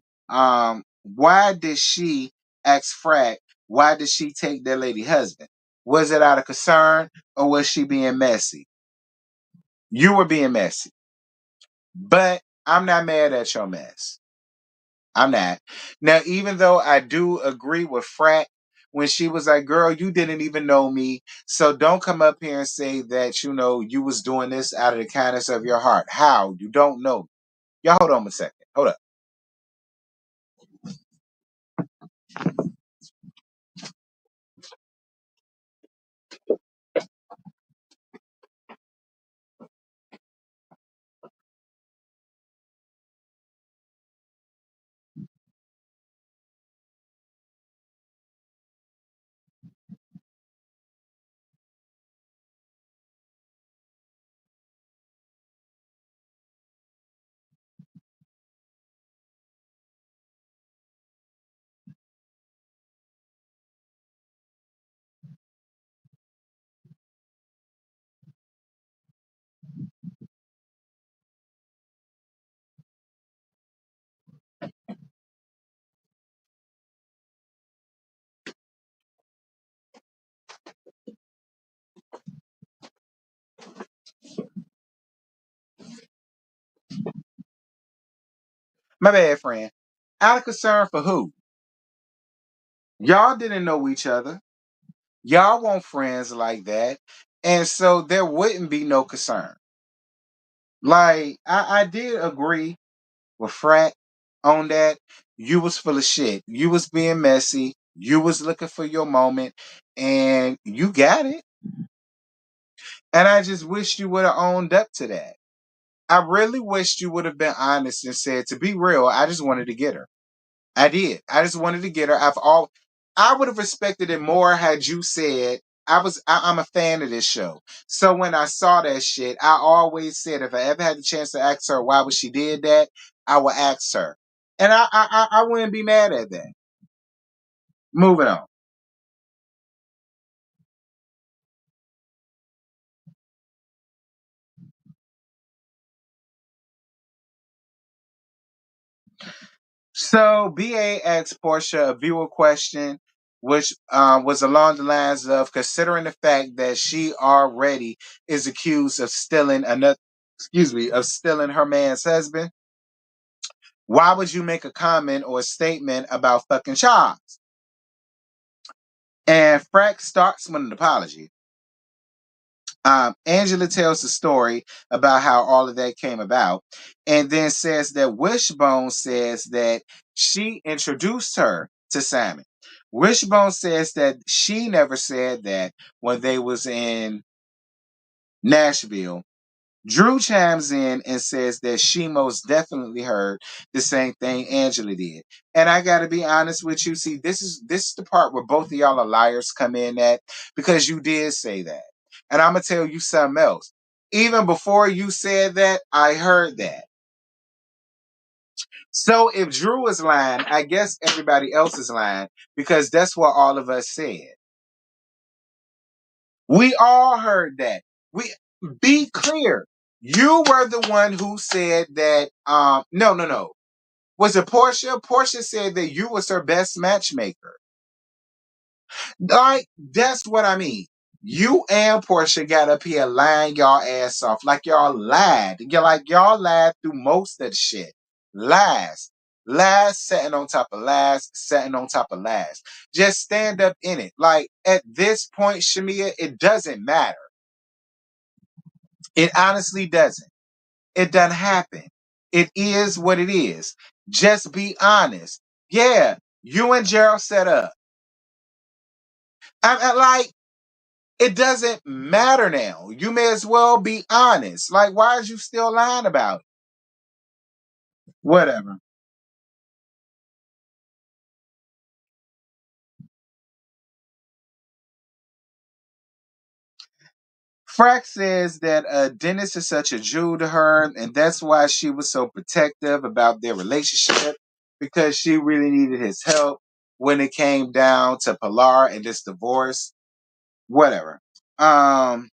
why did she ask Frack, why did she take that lady husband? Was it out of concern or was she being messy? You were being messy. But I'm not mad at your mess. I'm not. Now, even though I do agree with Frack when she was like, girl, you didn't even know me. So don't come up here and say that, you was doing this out of the kindness of your heart. How? You don't know. Y'all hold on a second. Hold up. My bad, friend. Out of concern for who? Y'all didn't know each other. Y'all weren't friends like that. And so there wouldn't be no concern. Like, I did agree with Frat on that. You was full of shit. You was being messy. You was looking for your moment. And you got it. And I just wish you would have owned up to that. I really wished you would have been honest and said, to be real, I just wanted to get her. I did. I just wanted to get her. I would have respected it more had you said I'm a fan of this show. So when I saw that shit, I always said if I ever had the chance to ask her why was she did that, I would ask her. And I wouldn't be mad at that. Moving on. So BA asked Portia a viewer question, which was along the lines of considering the fact that she already is accused of stealing another, excuse me, of stealing her man's husband. Why would you make a comment or a statement about fucking Charles? And Frack starts with an apology. Angela tells the story about how all of that came about, and then says that Wishbone says that she introduced her to Simon. Wishbone says that she never said that when they was in Nashville. Drew chimes in and says that she most definitely heard the same thing Angela did. And I gotta be honest with you. See, this is the part where both of y'all are liars come in at, because you did say that. And I'm gonna tell you something else. Even before you said that, I heard that. So if Drew is lying, I guess everybody else is lying, because that's what all of us said. We all heard that. We Be clear. You were the one who said that. No. Was it Portia? Portia said that you was her best matchmaker. Like, that's what I mean. You and Portia got up here lying y'all ass off. Like y'all lied. Y'all lied through most of the shit. Lies. Lies setting on top of lies, setting on top of lies. Just stand up in it. Like, at this point, Shamia, it doesn't matter. It honestly doesn't. It doesn't happen. It is what it is. Just be honest. Yeah, you and Gerald set up. Like, it doesn't matter now. You may as well be honest. Like, why is you still lying about it? Whatever. Frack says that Dennis is such a Jew to her, and that's why she was so protective about their relationship, because she really needed his help when it came down to Pilar and this divorce. Whatever. Um,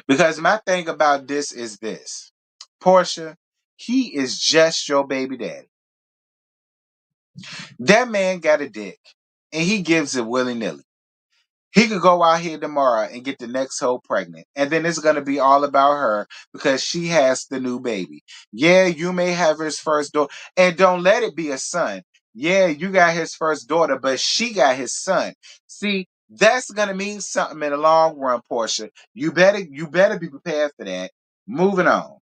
Because my thing about this is this. Portia, he is just your baby daddy. That man got a dick, and he gives it willy-nilly. He could go out here tomorrow and get the next hoe pregnant. And then it's going to be all about her because she has the new baby. Yeah, you may have his first daughter. And don't let it be a son. Yeah, you got his first daughter, but she got his son. See, that's going to mean something in the long run, Portia. You better be prepared for that. Moving on.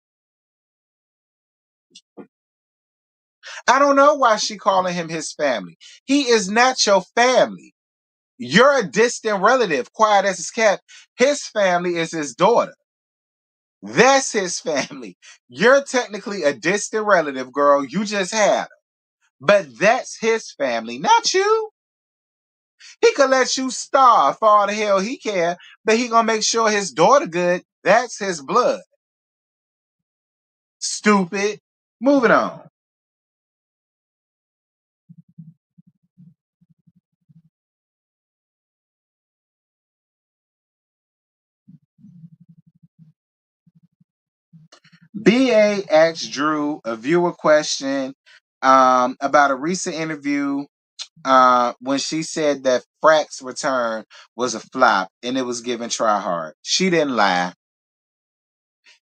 I don't know why she calling him his family. He is not your family. You're a distant relative, quiet as his cat. His family is his daughter. That's his family. You're technically a distant relative, girl. You just had her. But that's his family, not you. He could let you starve for all the hell he can, but he gonna make sure his daughter good. That's his blood. Stupid. Moving on. BA asked Drew a viewer question about a recent interview when she said that Frack's return was a flop and it was given try hard. She didn't lie.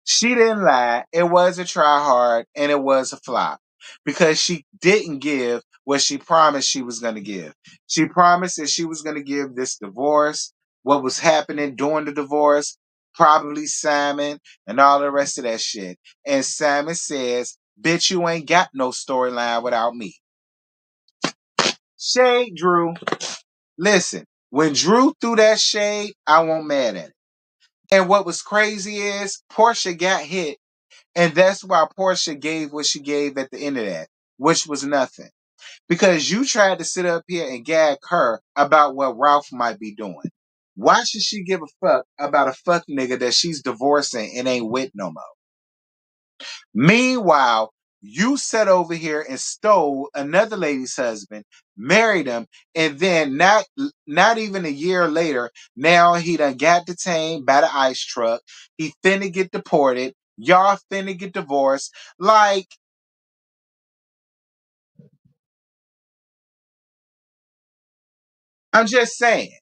She didn't lie. It was a try hard and it was a flop because she didn't give what she promised she was going to give. She promised that she was going to give this divorce, what was happening during the divorce, probably Simon and all the rest of that shit. And Simon says, bitch, you ain't got no storyline without me. Shade, Drew. Listen, when Drew threw that shade, I wasn't mad at it. And what was crazy is Portia got hit. And that's why Portia gave what she gave at the end of that, which was nothing. Because you tried to sit up here and gag her about what Ralph might be doing. Why should she give a fuck about a fuck nigga that she's divorcing and ain't with no more? Meanwhile, you sat over here and stole another lady's husband, married him, and then not even a year later, now he done got detained by the ICE truck. He finna get deported. Y'all finna get divorced. Like, I'm just saying.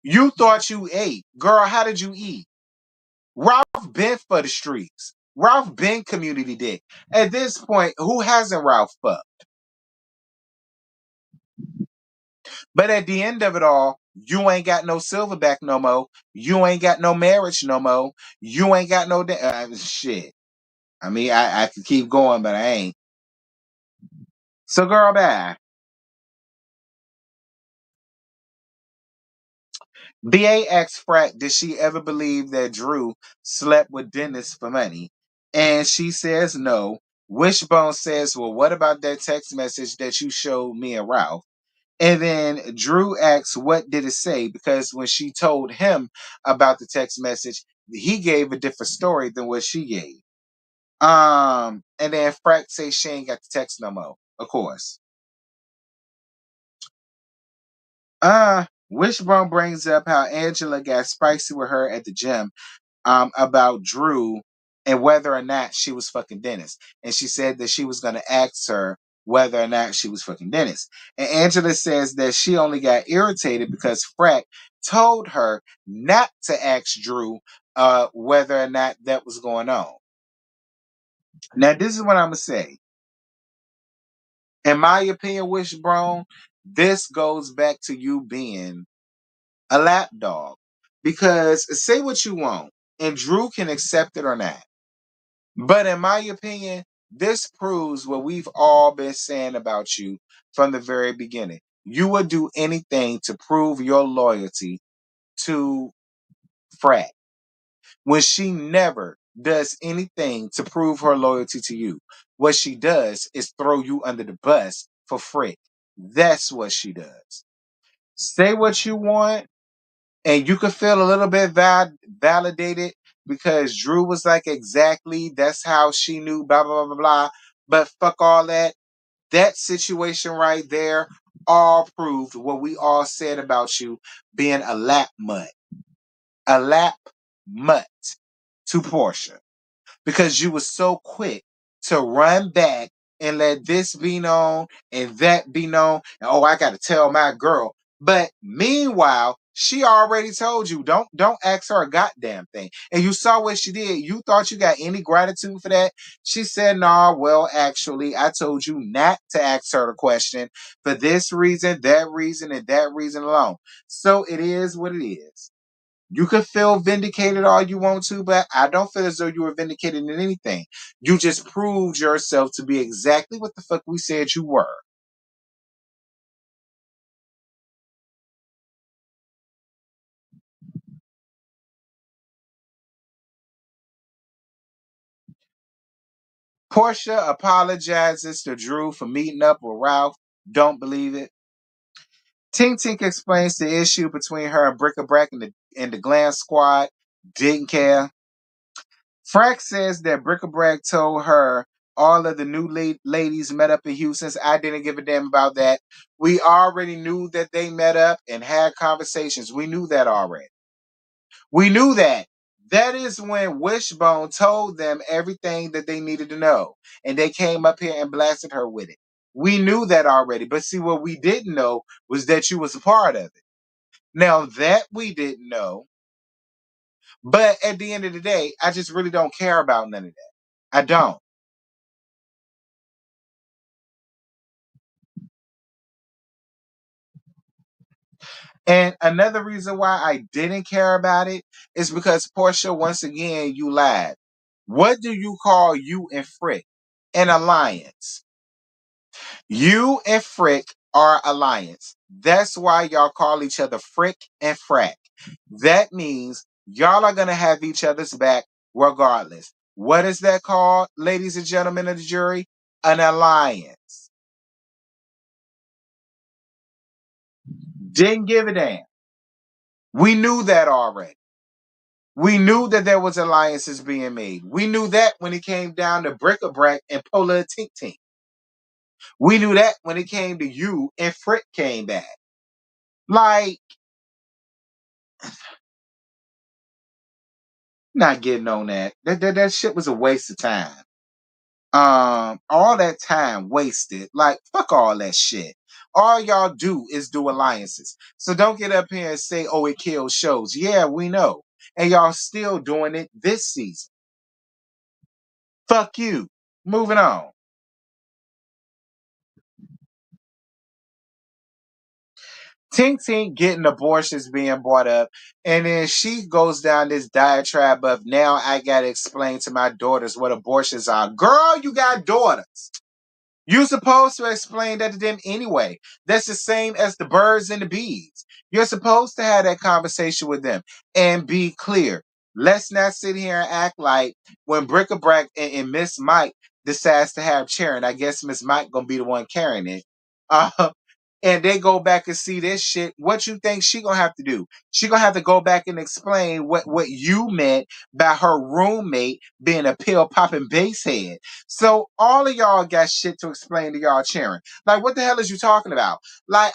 You thought you ate. Girl, how did you eat? Ralph been for the streets. Ralph been community dick. At this point, who hasn't Ralph fucked? But at the end of it all, you ain't got no silverback no more. You ain't got no marriage no more. You ain't got no shit. I mean, I could keep going, but I ain't. So, girl, bye. BA asked Frat, did she ever believe that Drew slept with Dennis for money? And she says no. Wishbone says, well, what about that text message that you showed me and Ralph? And then Drew asks, what did it say? Because when she told him about the text message, he gave a different story than what she gave. And then Frack says she ain't got the text no more, of course. Wishbone brings up how Angela got spicy with her at the gym about Drew and whether or not she was fucking Dennis. And she said that she was going to ask her whether or not she was fucking Dennis. And Angela says that she only got irritated because Frack told her not to ask Drew whether or not that was going on. Now, this is what I'm going to say. In my opinion, Wishbone, this goes back to you being a lapdog. Because say what you want, and Drew can accept it or not. But in my opinion, this proves what we've all been saying about you from the very beginning. You would do anything to prove your loyalty to Frat when she never does anything to prove her loyalty to you. What she does is throw you under the bus for Frick. That's what she does. Say what you want, and you could feel a little bit validated because Drew was like, exactly, that's how she knew, blah, blah, blah, blah, blah. But fuck all that. That situation right there all proved what we all said about you being a lap mutt. A lap mutt to Portia because you were so quick to run back and let this be known and that be known. And oh, I got to tell my girl. But meanwhile, she already told you, don't ask her a goddamn thing. And you saw what she did. You thought you got any gratitude for that? She said, nah, well, actually, I told you not to ask her the question for this reason, that reason, and that reason alone. So it is what it is. You could feel vindicated all you want to, but I don't feel as though you were vindicated in anything. You just proved yourself to be exactly what the fuck we said you were. Portia apologizes to Drew for meeting up with Ralph. Don't believe it. Tink Tink explains the issue between her and Brick-a-Brack and the Glam Squad. Didn't care. Frank says that Brick-a-Brack told her all of the new ladies met up in Houston. I didn't give a damn about that. We already knew that they met up and had conversations. We knew that already. We knew that. That is when Wishbone told them everything that they needed to know. And they came up here and blasted her with it. We knew that already. But see, what we didn't know was that you was a part of it. Now that we didn't know, But at the end of the day, I just really don't care about none of that. I don't. And another reason why I didn't care about it is because Portia, once again, you lied. What do you call you and Frick? An alliance. You and Frick are alliance. That's why y'all call each other Frick and Frack. That means y'all are gonna have each other's back regardless. What is that called, ladies and gentlemen of the jury? An alliance. Didn't give a damn. We knew that already. We knew that there was alliances being made. We knew that when it came down to Brick-a-Brack and Pola Tink Tink. We knew that when it came to you and Frick came back. Like, not getting on that. That shit was a waste of time. All that time wasted. Like, fuck all that shit. All y'all do is do alliances. So don't get up here and say, oh, it kills shows. Yeah, we know. And y'all still doing it this season. Fuck you. Moving on. Tink Tink getting abortions being brought up, and then she goes down this diatribe of now I gotta explain to my daughters what abortions are. Girl, you got daughters. You're supposed to explain that to them anyway. That's the same as the birds and the bees. You're supposed to have that conversation with them and be clear. Let's not sit here and act like when Brick-a-Brack and Miss Mike decides to have children, I guess Miss Mike gonna be the one carrying it. Uh, and they go back and see this shit. What you think she gonna have to do? She gonna have to go back and explain what you meant by her roommate being a pill popping bass head. So all of y'all got shit to explain to y'all cheering. Like, what the hell is you talking about? Like,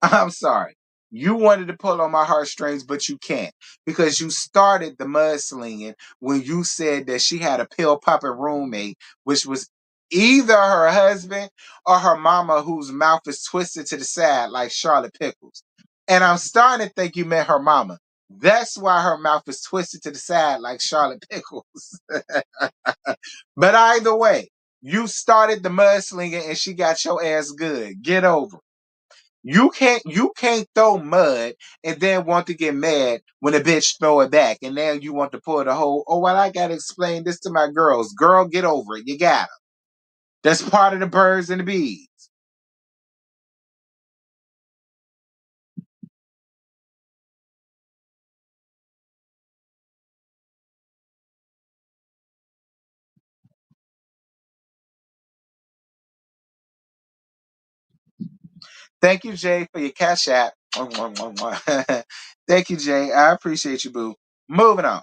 I'm sorry. You wanted to pull on my heartstrings, but you can't because you started the mudslinging when you said that she had a pill popping roommate, which was either her husband or her mama, whose mouth is twisted to the side like Charlotte Pickles. And I'm starting to think you meant her mama. That's why her mouth is twisted to the side like Charlotte Pickles. But either way, you started the mudslinging and she got your ass good. Get over it. You can't throw mud and then want to get mad when a bitch throw it back, and now you want to pull the whole, oh well, I gotta explain this to my girls. Girl, get over it. You got them. That's part of the birds and the bees. Thank you, Jay, for your cash app. Thank you, Jay. I appreciate you, boo. Moving on,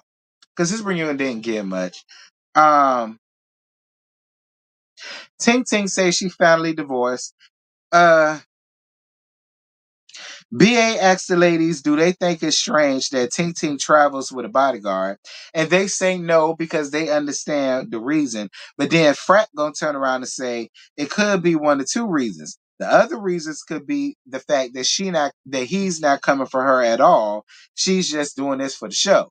because this reunion didn't get much. Um, Ting Ting says she finally divorced. Uh, BA asked the ladies, do they think it's strange that Ting Ting travels with a bodyguard? And they say no because they understand the reason. But then Frat gonna turn around and say it could be one of two reasons. The other reasons could be the fact that he's not coming for her at all. She's just doing this for the show.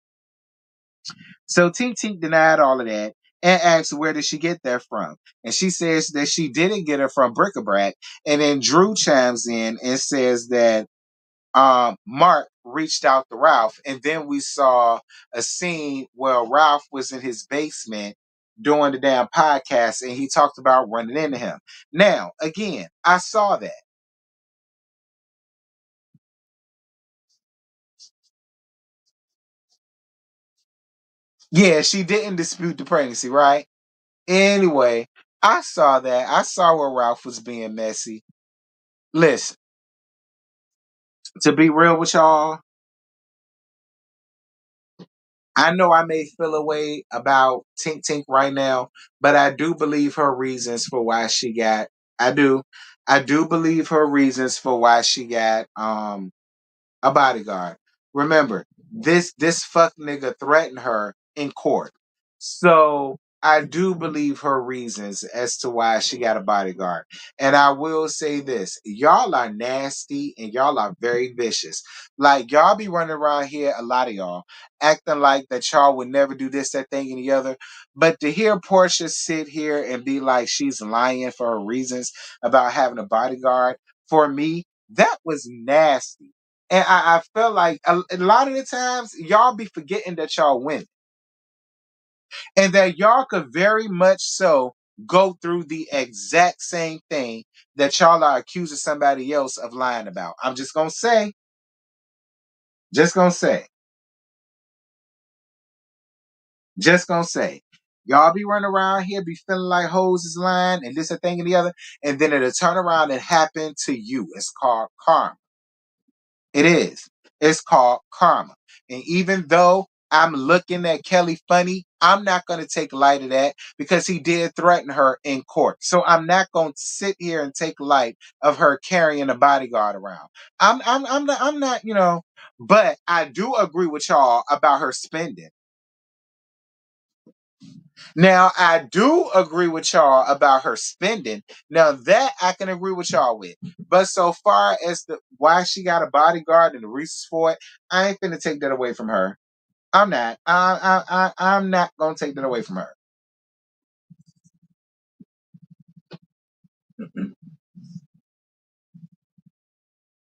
So Ting Ting denied all of that and asked where did she get that from? And she says that she didn't get it from Bric-a-Brac. And then Drew chimes in and says that Mark reached out to Ralph, and then we saw a scene where Ralph was in his basement doing the damn podcast, and he talked about running into him. Now, again, I saw that. Yeah, she didn't dispute the pregnancy, right? Anyway, I saw that. I saw where Ralph was being messy. Listen, to be real with y'all, I know I may feel a way about Tink Tink right now, but I do believe her reasons for why she got. I do. I do believe her reasons for why she got a bodyguard. Remember, this fuck nigga threatened her in court. So I do believe her reasons as to why she got a bodyguard. And I will say this, y'all are nasty and y'all are very vicious. Like y'all be running around here, a lot of y'all, acting like that y'all would never do this, that thing, and the other. But to hear Portia sit here and be like she's lying for her reasons about having a bodyguard, for me, that was nasty. And I felt like a lot of the times y'all be forgetting that y'all win and that y'all could very much so go through the exact same thing that y'all are accusing somebody else of lying about. I'm just gonna say, just gonna say, y'all be running around here, be feeling like hoes is lying and this, a thing, and the other, and then it'll turn around and happen to you. It's called karma. It is. It's called karma. And even though I'm looking at Kelly funny, I'm not going to take light of that because he did threaten her in court. So I'm not going to sit here and take light of her carrying a bodyguard around. I'm not, but I do agree with y'all about her spending. Now, I do agree with y'all about her spending. Now, that I can agree with y'all with. But so far as the why she got a bodyguard and the reasons for it, I ain't finna take that away from her. I'm not. I'm not gonna take that away from her.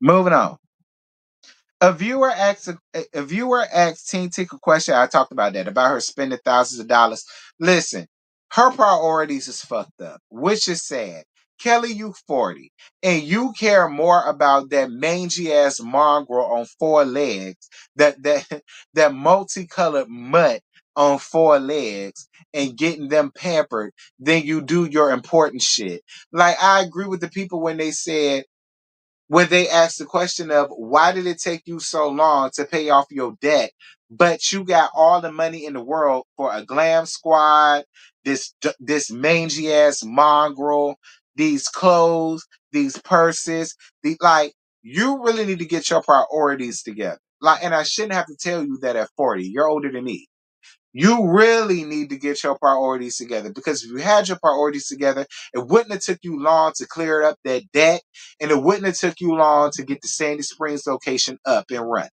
Moving on. A viewer asked Teen Tick a question. I talked about that, about her spending thousands of dollars. Listen, her priorities is fucked up, which is sad. Kelly, you 40, and you care more about that mangy ass mongrel on four legs, that that multicolored mutt on four legs, and getting them pampered than you do your important shit. Like I agree with the people when they asked the question of why did it take you so long to pay off your debt, but you got all the money in the world for a glam squad, this mangy ass mongrel, these clothes, these purses, like you really need to get your priorities together. Like, and I shouldn't have to tell you that at 40. You're older than me. You really need to get your priorities together because if you had your priorities together, it wouldn't have took you long to clear up that debt, and it wouldn't have took you long to get the Sandy Springs location up and running.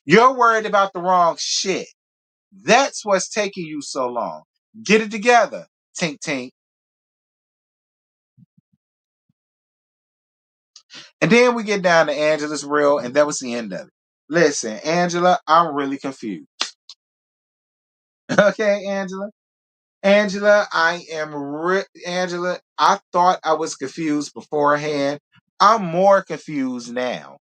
You're worried about the wrong shit. That's what's taking you so long. Get it together, Tink Tink. And then we get down to Angela's reel, and that was the end of it. Listen, Angela, I'm really confused. Okay, Angela? Angela, I thought I was confused beforehand. I'm more confused now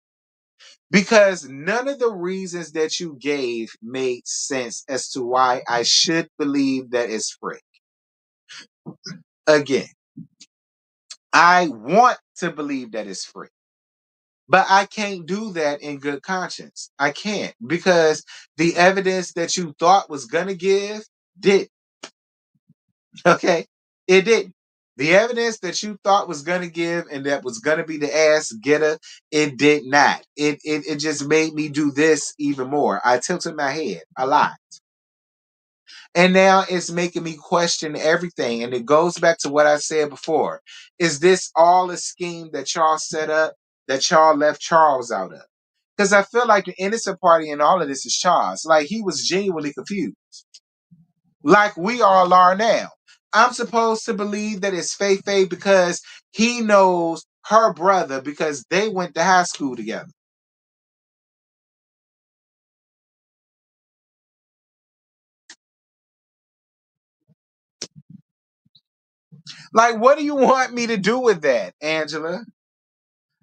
because none of the reasons that you gave made sense as to why I should believe that it's free. Again, I want to believe that it's free, but I can't do that in good conscience. I can't because the evidence that you thought was going to give did. Okay, it didn't. The evidence that you thought was gonna give and that was gonna be the ass getter, it did not. It just made me do this even more. I tilted my head a lot. And now it's making me question everything. And it goes back to what I said before. Is this all a scheme that y'all set up that y'all left Charles out of? Because I feel like the innocent party in all of this is Charles. Like he was genuinely confused. Like we all are now. I'm supposed to believe that it's Fei Fei because he knows her brother because they went to high school together. Like, what do you want me to do with that, Angela?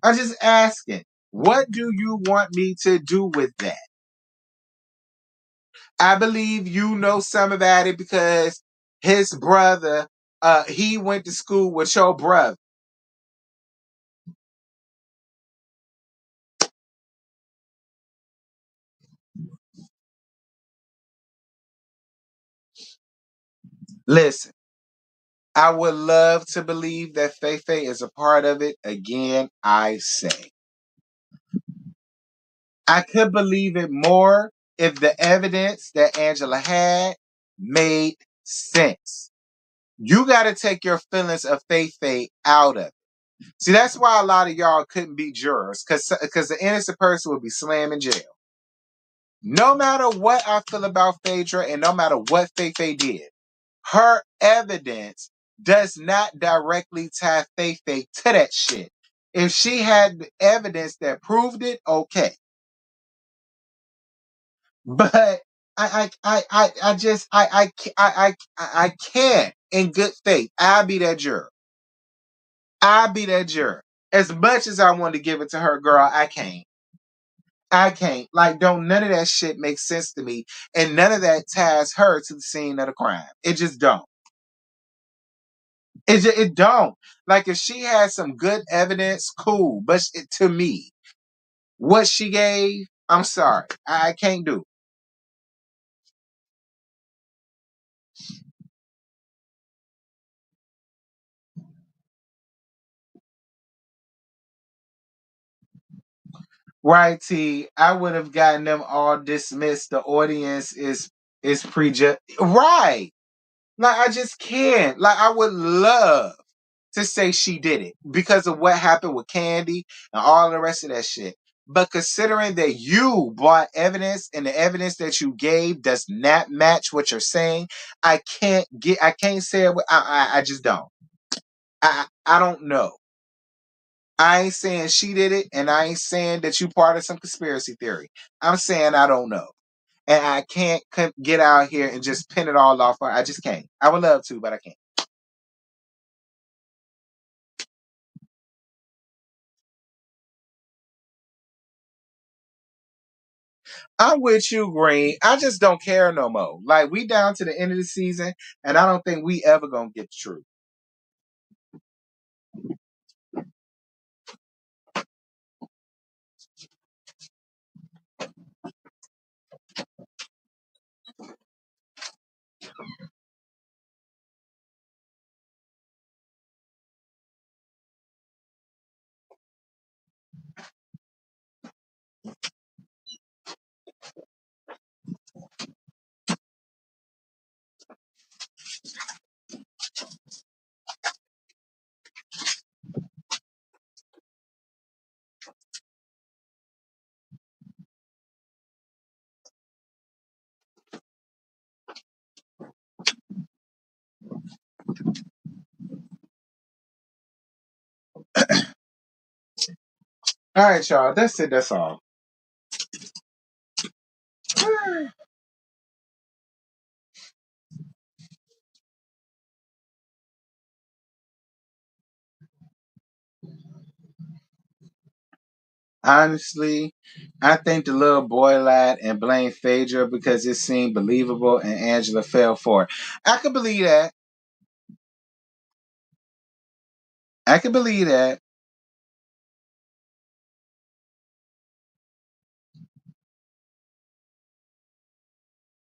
I'm just asking. What do you want me to do with that? I believe you know some about it because his brother, he went to school with your brother. Listen, I would love to believe that Fei Fei is a part of it. Again, I say. I could believe it more if the evidence that Angela had made sense. You got to take your feelings of Faith out of it. See, that's why a lot of y'all couldn't be jurors, because the innocent person would be slammed in jail. No matter what I feel about Phaedra and no matter what Faith did, her evidence does not directly tie Faith to that shit. If she had evidence that proved it, okay. But I just I can't in good faith. I'll be that juror. I'll be that juror. As much as I want to give it to her, girl, I can't. I can't. Like, don't none of that shit make sense to me, and none of that ties her to the scene of the crime. It just don't. It don't. Like, if she had some good evidence, cool. But to me, what she gave, I'm sorry, I can't do. Right, T. I would have gotten them all dismissed. The audience is prejudged. Right. Like, I just can't. Like, I would love to say she did it because of what happened with Candy and all the rest of that shit. But considering that you brought evidence and the evidence that you gave does not match what you're saying, I can't say it. I just don't. I don't know. I ain't saying she did it, and I ain't saying that you part of some conspiracy theory. I'm saying I don't know. And I can't get out here and just pin it all off. I just can't. I would love to, but I can't. I'm with you, Green. I just don't care no more. Like, we down to the end of the season, and I don't think we ever gonna get the truth. All right, y'all. That's it. That's all. Honestly, I think the little boy lied and blamed Phaedra because it seemed believable and Angela fell for it. I could believe that. I could believe that.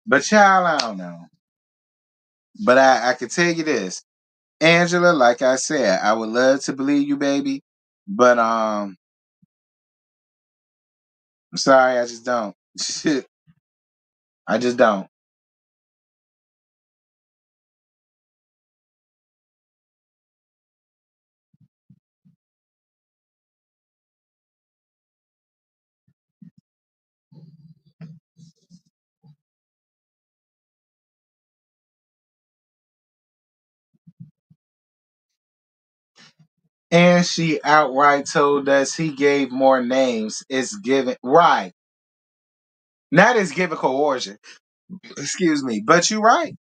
But child, I don't know. But I can tell you this. Angela, like I said, I would love to believe you, baby. But I'm sorry, I just don't. I just don't. And she outright told us he gave more names. It's given right. Not as given coercion. Excuse me. But you're right.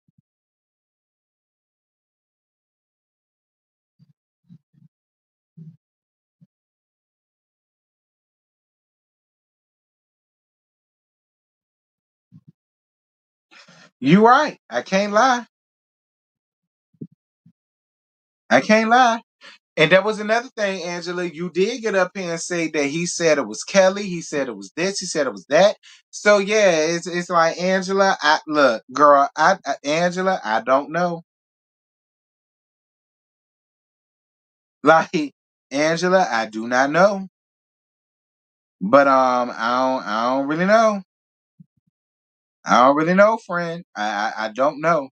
You're right. I can't lie. I can't lie. And that was another thing, Angela. You did get up here and say that he said it was Kelly. He said it was this. He said it was that. So yeah, it's like Angela. I look, girl. Angela. I don't know. Like Angela, I do not know. But I don't really know. I don't really know, friend. I don't know.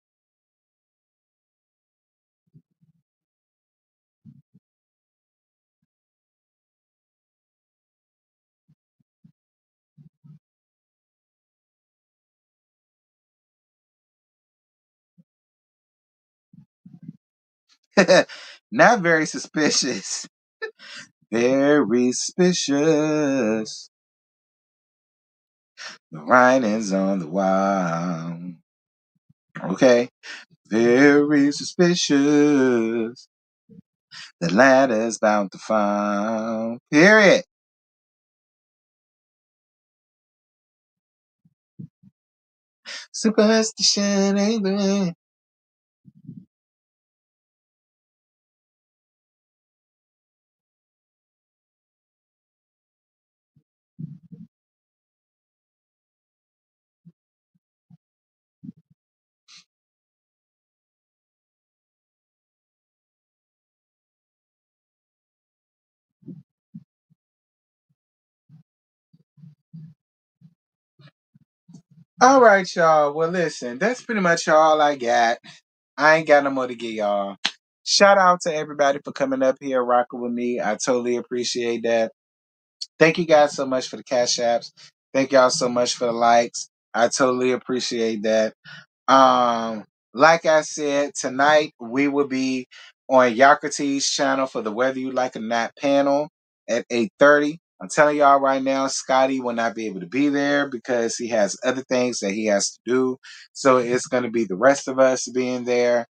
Not very suspicious. Very suspicious. The writing's on the wall. Okay. Very suspicious. The ladder's bound to fall. Period. Superstition ain't the way. All right, y'all. Well, listen, that's pretty much all I got. I ain't got no more to give y'all. Shout out to everybody for coming up here rocking with me. I totally appreciate that. Thank you guys so much for the cash apps. Thank y'all so much for the likes. I totally appreciate that. Um, like I said, tonight we will be on Yakrati's channel for the Whether You Like It or Not panel at 8:30. I'm telling y'all right now, Scotty will not be able to be there because he has other things that he has to do. So it's going to be the rest of us being there.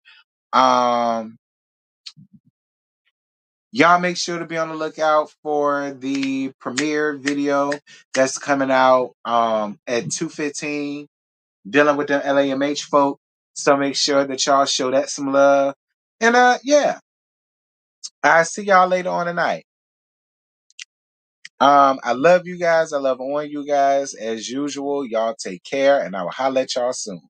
Um, Y'all make sure to be on the lookout for the premiere video that's coming out at 2:15, dealing with the LAMH folk. So make sure that y'all show that some love. And yeah, I see y'all later on tonight. I love you guys. I love on you guys as usual. Y'all take care, and I will holler at y'all soon.